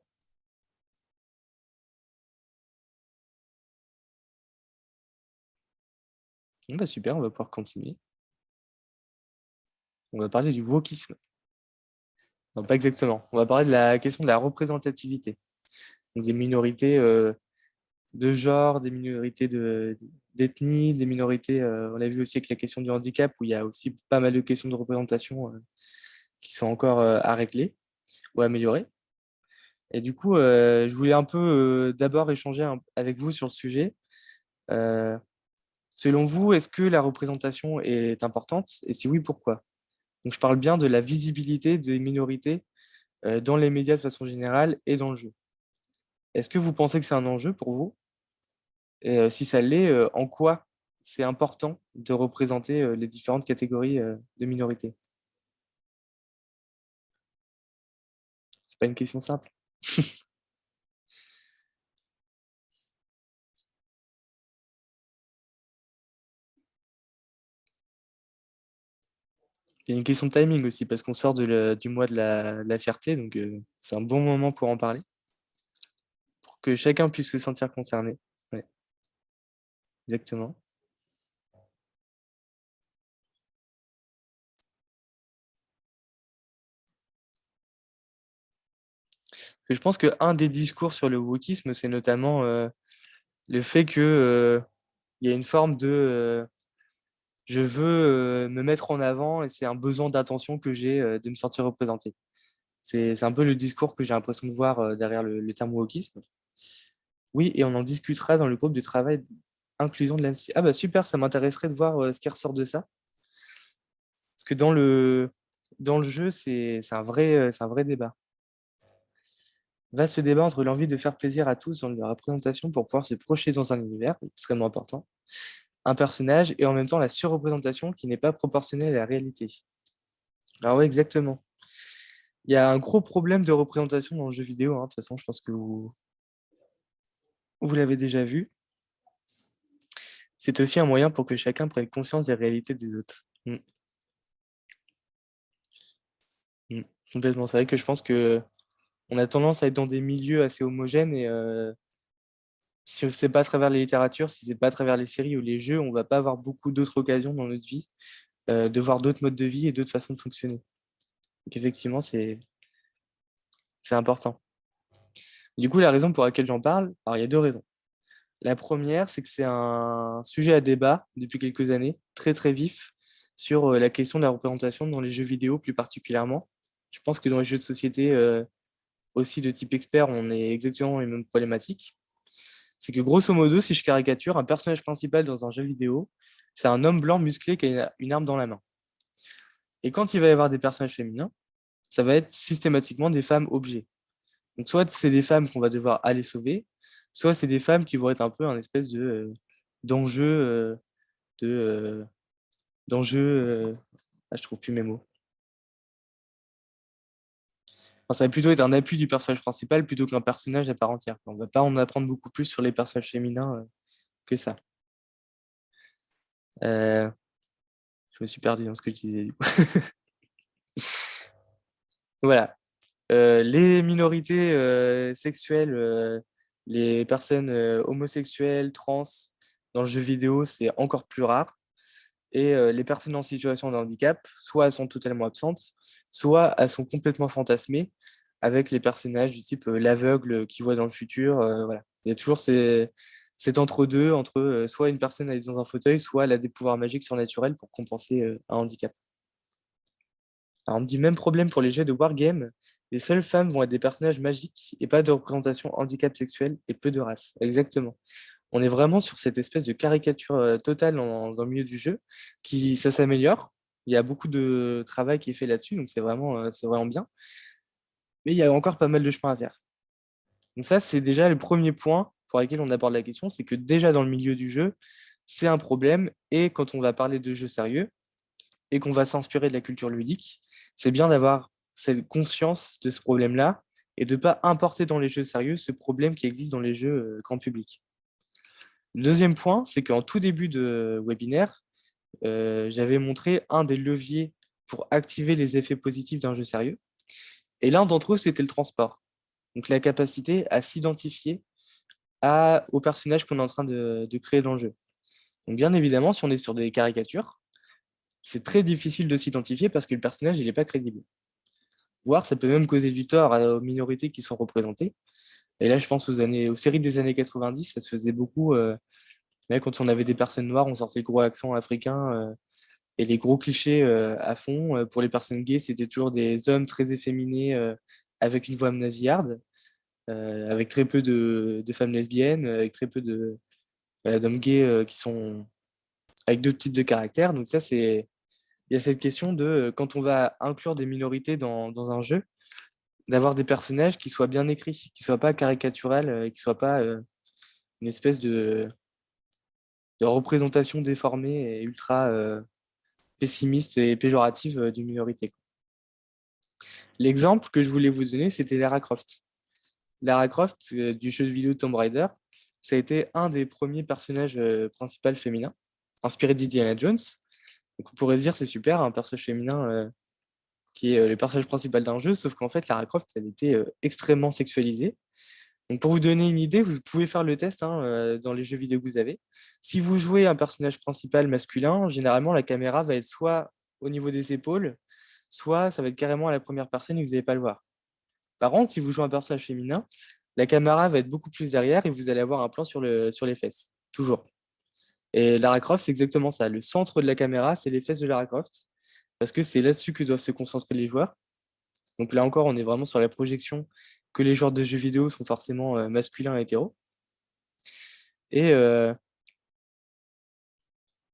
Bon, bah super, on va pouvoir continuer. On va parler du wokisme. Non, pas exactement. On va parler de la question de la représentativité. Donc, des minorités de genre, des minorités d'ethnie, des minorités, on l'a vu aussi avec la question du handicap, où il y a aussi pas mal de questions de représentation qui sont encore à régler ou à améliorer. Et du coup, je voulais un peu d'abord échanger avec vous sur le sujet. Euh, Selon vous, est-ce que la représentation est importante? Et si oui, pourquoi? Donc, je parle bien de la visibilité des minorités dans les médias de façon générale et dans le jeu. Est-ce que vous pensez que c'est un enjeu pour vous? Et si ça l'est, en quoi c'est important de représenter les différentes catégories de minorités? C'est pas une question simple. Il y a une question de timing aussi, parce qu'on sort du mois de la fierté, donc c'est un bon moment pour en parler, pour que chacun puisse se sentir concerné. Ouais, exactement. Et je pense qu'un des discours sur le wokisme, c'est notamment le fait que il y a une forme de je veux me mettre en avant et c'est un besoin d'attention que j'ai de me sentir représenté. C'est un peu le discours que j'ai l'impression de voir derrière le terme wokisme. Oui, et on en discutera dans le groupe de travail inclusion de l'ANSI. Ah bah super, ça m'intéresserait de voir ce qui ressort de ça. Parce que dans le jeu, c'est un vrai débat. Va ce débat entre l'envie de faire plaisir à tous dans la représentation pour pouvoir se projeter dans un univers, extrêmement important, un personnage, et en même temps la surreprésentation qui n'est pas proportionnelle à la réalité. Alors oui, exactement. Il y a un gros problème de représentation dans le jeu vidéo, hein. De toute façon, je pense que vous l'avez déjà vu. C'est aussi un moyen pour que chacun prenne conscience des réalités des autres. Mm, mm. Complètement. C'est vrai que je pense que on a tendance à être dans des milieux assez homogènes et si c'est pas à travers les littératures, si c'est pas à travers les séries ou les jeux, on va pas avoir beaucoup d'autres occasions dans notre vie de voir d'autres modes de vie et d'autres façons de fonctionner. Donc effectivement, c'est important. Du coup, la raison pour laquelle j'en parle, alors il y a deux raisons. La première, c'est que c'est un sujet à débat depuis quelques années, très très vif, sur la question de la représentation dans les jeux vidéo plus particulièrement. Je pense que dans les jeux de société aussi de type expert, on est exactement les mêmes problématiques. C'est que grosso modo, si je caricature, un personnage principal dans un jeu vidéo, c'est un homme blanc musclé qui a une arme dans la main. Et quand il va y avoir des personnages féminins, ça va être systématiquement des femmes objets. Donc soit c'est des femmes qu'on va devoir aller sauver, soit c'est des femmes qui vont être un peu un espèce de d'enjeu de d'enjeu je trouve plus mes mots. Enfin, ça va plutôt être un appui du personnage principal plutôt qu'un personnage à part entière. On va pas en apprendre beaucoup plus sur les personnages féminins que ça. Euh, je me suis perdu dans ce que je disais du coup. Voilà. Les minorités sexuelles, les personnes homosexuelles, trans, dans le jeu vidéo, c'est encore plus rare. Et les personnes en situation de handicap, soit elles sont totalement absentes, soit elles sont complètement fantasmées avec les personnages du type l'aveugle qui voit dans le futur. Voilà. Il y a toujours cet entre-deux, entre soit une personne elle est dans un fauteuil, soit elle a des pouvoirs magiques surnaturels pour compenser un handicap. Alors, on me dit même problème pour les jeux de Wargame. Les seules femmes vont être des personnages magiques et pas de représentation handicap sexuel et peu de race. Exactement. On est vraiment sur cette espèce de caricature totale dans le milieu du jeu, ça s'améliore. Il y a beaucoup de travail qui est fait là-dessus, donc c'est vraiment bien. Mais il y a encore pas mal de chemin à faire. Donc ça, c'est déjà le premier point pour lequel on aborde la question, c'est que déjà dans le milieu du jeu, c'est un problème. Et quand on va parler de jeux sérieux et qu'on va s'inspirer de la culture ludique, c'est bien d'avoir cette conscience de ce problème-là et de ne pas importer dans les jeux sérieux ce problème qui existe dans les jeux grand public. Le deuxième point, c'est qu'en tout début de webinaire, j'avais montré un des leviers pour activer les effets positifs d'un jeu sérieux. Et l'un d'entre eux, c'était le transport. Donc la capacité à s'identifier au personnage qu'on est en train de créer dans le jeu. Donc bien évidemment, si on est sur des caricatures, c'est très difficile de s'identifier parce que le personnage, il n'est pas crédible. Voire, ça peut même causer du tort aux minorités qui sont représentées. Et là, je pense aux séries des années 90, ça se faisait beaucoup. Quand on avait des personnes noires, on sortait le gros accent africain et les gros clichés à fond. Pour les personnes gays, c'était toujours des hommes très efféminés avec une voix nasillarde, avec très peu de femmes lesbiennes, avec très peu d'hommes gays qui sont avec d'autres types de caractères. Donc ça, il y a cette question de quand on va inclure des minorités dans un jeu, d'avoir des personnages qui soient bien écrits, qui ne soient pas caricaturales, qui ne soient pas une espèce de représentation déformée et ultra pessimiste et péjorative d'une minorité. L'exemple que je voulais vous donner, c'était Lara Croft. Lara Croft, du jeu vidéo Tomb Raider, ça a été un des premiers personnages principaux féminins, inspiré d'Indiana Jones. Donc on pourrait se dire c'est super, un personnage féminin qui est le personnage principal d'un jeu, sauf qu'en fait Lara Croft, elle était extrêmement sexualisée. Donc pour vous donner une idée, vous pouvez faire le test dans les jeux vidéo que vous avez. Si vous jouez un personnage principal masculin, généralement la caméra va être soit au niveau des épaules, soit ça va être carrément à la première personne et vous n'allez pas le voir. Par contre, si vous jouez un personnage féminin, la caméra va être beaucoup plus derrière et vous allez avoir un plan sur les fesses, toujours. Et Lara Croft, c'est exactement ça. Le centre de la caméra, c'est les fesses de Lara Croft, parce que c'est là-dessus que doivent se concentrer les joueurs. Donc là encore, on est vraiment sur la projection que les joueurs de jeux vidéo sont forcément masculins et hétéros. Et, euh,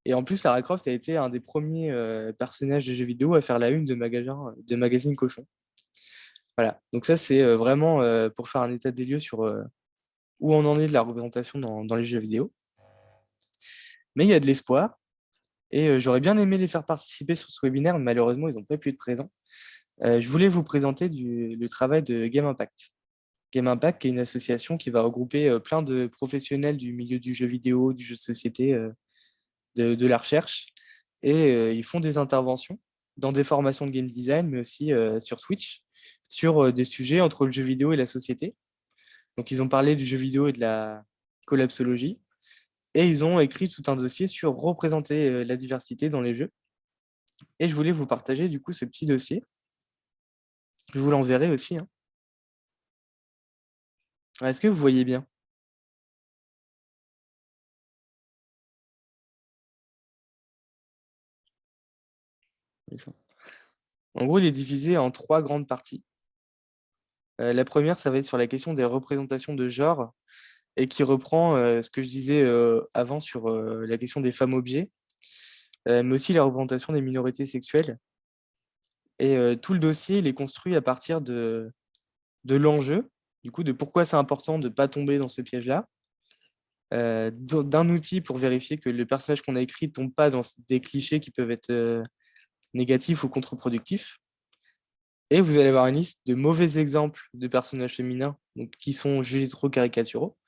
et en plus, Lara Croft a été un des premiers personnages de jeux vidéo à faire la une de magazine Cochon. Voilà, donc ça c'est vraiment pour faire un état des lieux sur où on en est de la représentation dans les jeux vidéo. Mais il y a de l'espoir et j'aurais bien aimé les faire participer sur ce webinaire, mais malheureusement ils n'ont pas pu être présents. Je voulais vous présenter le travail de Game Impact. Game Impact, qui est une association qui va regrouper plein de professionnels du milieu du jeu vidéo, du jeu de société, de la recherche. Et ils font des interventions dans des formations de game design, mais aussi sur Twitch, sur des sujets entre le jeu vidéo et la société. Donc, ils ont parlé du jeu vidéo et de la collapsologie. Et ils ont écrit tout un dossier sur représenter la diversité dans les jeux. Et je voulais vous partager du coup ce petit dossier. Je vous l'enverrai aussi, hein. Est-ce que vous voyez bien? En gros, il est divisé en 3 grandes parties. La première, ça va être sur la question des représentations de genre et qui reprend ce que je disais avant sur la question des femmes-objets, mais aussi la représentation des minorités sexuelles. Et tout le dossier, il est construit à partir de l'enjeu, du coup, de pourquoi c'est important de ne pas tomber dans ce piège-là, d'un outil pour vérifier que le personnage qu'on a écrit ne tombe pas dans des clichés qui peuvent être négatifs ou contre-productifs. Et vous allez avoir une liste de mauvais exemples de personnages féminins donc, qui sont jugés trop caricaturaux.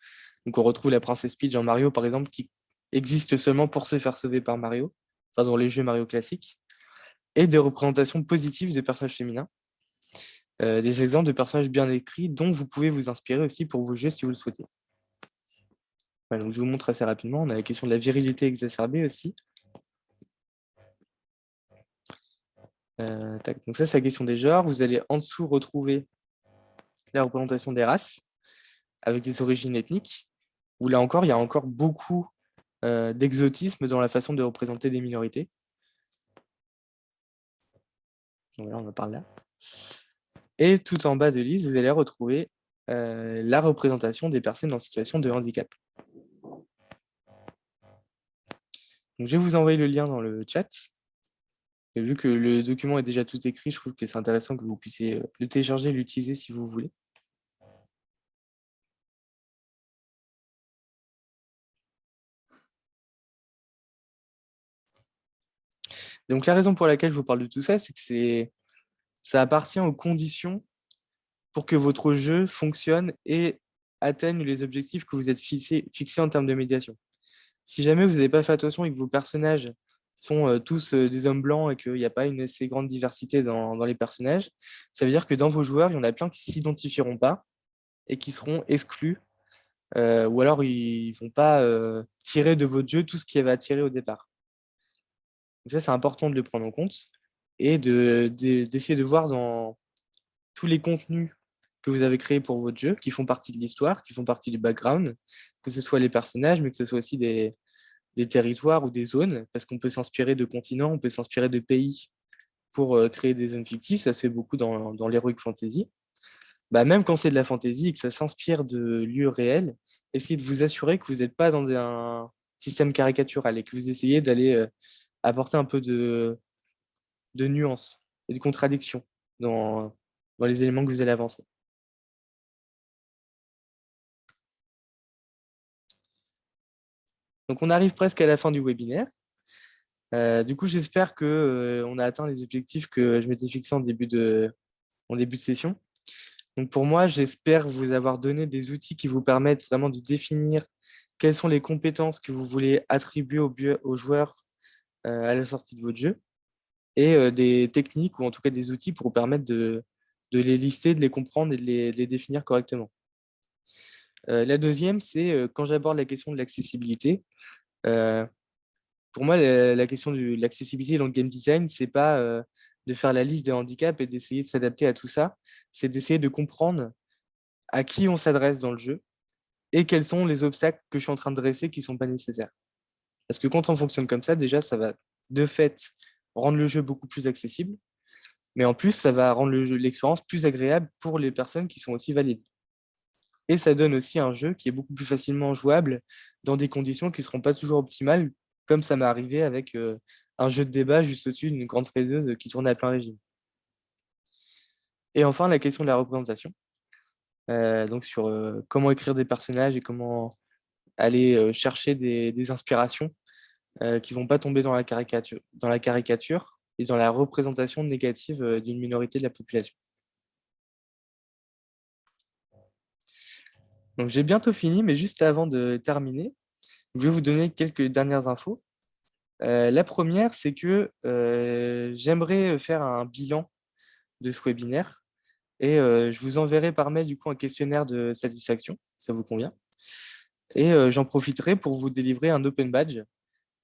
Donc on retrouve la princesse Peach dans Mario, par exemple, qui existe seulement pour se faire sauver par Mario, enfin dans les jeux Mario classiques, et des représentations positives de personnages féminins. Des exemples de personnages bien écrits dont vous pouvez vous inspirer aussi pour vos jeux si vous le souhaitez. Voilà, donc je vous montre assez rapidement. On a la question de la virilité exacerbée aussi. Donc ça, c'est la question des genres. Vous allez en dessous retrouver la représentation des races avec des origines ethniques, où là encore, il y a encore beaucoup d'exotisme dans la façon de représenter des minorités. Donc voilà, on en parle là. Et tout en bas de liste, vous allez retrouver la représentation des personnes en situation de handicap. Donc, je vais vous envoyer le lien dans le chat. Et vu que le document est déjà tout écrit, je trouve que c'est intéressant que vous puissiez le télécharger et l'utiliser si vous voulez. Donc la raison pour laquelle je vous parle de tout ça, c'est que ça appartient aux conditions pour que votre jeu fonctionne et atteigne les objectifs que vous êtes fixés en termes de médiation. Si jamais vous n'avez pas fait attention et que vos personnages sont tous des hommes blancs et qu'il n'y a pas une assez grande diversité dans les personnages, ça veut dire que dans vos joueurs, il y en a plein qui ne s'identifieront pas et qui seront exclus, ou alors ils ne vont pas tirer de votre jeu tout ce qui avait à tirer au départ. Donc ça, c'est important de le prendre en compte et d'essayer de voir dans tous les contenus que vous avez créés pour votre jeu, qui font partie de l'histoire, qui font partie du background, que ce soit les personnages, mais que ce soit aussi des territoires ou des zones, parce qu'on peut s'inspirer de continents, on peut s'inspirer de pays pour créer des zones fictives, ça se fait beaucoup dans l'heroic fantasy. Bah, même quand c'est de la fantasy et que ça s'inspire de lieux réels, essayez de vous assurer que vous n'êtes pas dans un système caricatural et que vous essayez d'aller apporter un peu de nuances et de contradictions dans les éléments que vous allez avancer. Donc, on arrive presque à la fin du webinaire. Du coup, j'espère qu'on a atteint les objectifs que je m'étais fixés en début de session. Donc, pour moi, j'espère vous avoir donné des outils qui vous permettent vraiment de définir quelles sont les compétences que vous voulez attribuer aux joueurs à la sortie de votre jeu et des techniques ou en tout cas des outils pour vous permettre de les lister, de les comprendre et de les définir correctement. La deuxième, c'est quand j'aborde la question de l'accessibilité. Pour moi, la question de l'accessibilité dans le game design, c'est pas de faire la liste des handicaps et d'essayer de s'adapter à tout ça, c'est d'essayer de comprendre à qui on s'adresse dans le jeu et quels sont les obstacles que je suis en train de dresser qui ne sont pas nécessaires. Parce que quand on fonctionne comme ça, déjà, ça va de fait rendre le jeu beaucoup plus accessible, mais en plus, ça va rendre l'expérience plus agréable pour les personnes qui sont aussi valides. Et ça donne aussi un jeu qui est beaucoup plus facilement jouable dans des conditions qui ne seront pas toujours optimales, comme ça m'est arrivé avec un jeu de débat juste au-dessus d'une grande fraiseuse qui tournait à plein régime. Et enfin, la question de la représentation. Donc sur comment écrire des personnages et comment aller chercher des inspirations qui ne vont pas tomber dans la caricature et dans la représentation négative d'une minorité de la population. Donc j'ai bientôt fini, mais juste avant de terminer, je vais vous donner quelques dernières infos. La première, c'est que j'aimerais faire un bilan de ce webinaire et je vous enverrai par mail du coup un questionnaire de satisfaction, ça vous convient. Et j'en profiterai pour vous délivrer un open badge,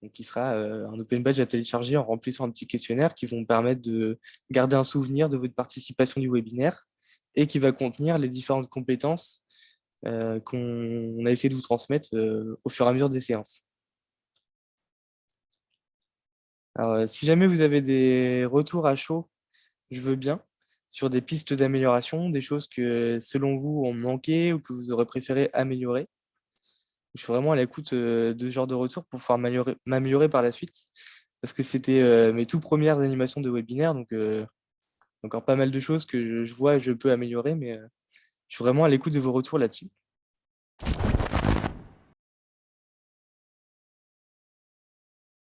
donc qui sera un open badge à télécharger en remplissant un petit questionnaire qui vont vous permettre de garder un souvenir de votre participation du webinaire et qui va contenir les différentes compétences qu'on a essayé de vous transmettre au fur et à mesure des séances. Alors, si jamais vous avez des retours à chaud, je veux bien, sur des pistes d'amélioration, des choses que, selon vous, ont manqué ou que vous aurez préféré améliorer. Je suis vraiment à l'écoute de ce genre de retour pour pouvoir m'améliorer par la suite, parce que c'était mes tout premières animations de webinaire, donc encore pas mal de choses que je vois et je peux améliorer, mais je suis vraiment à l'écoute de vos retours là-dessus.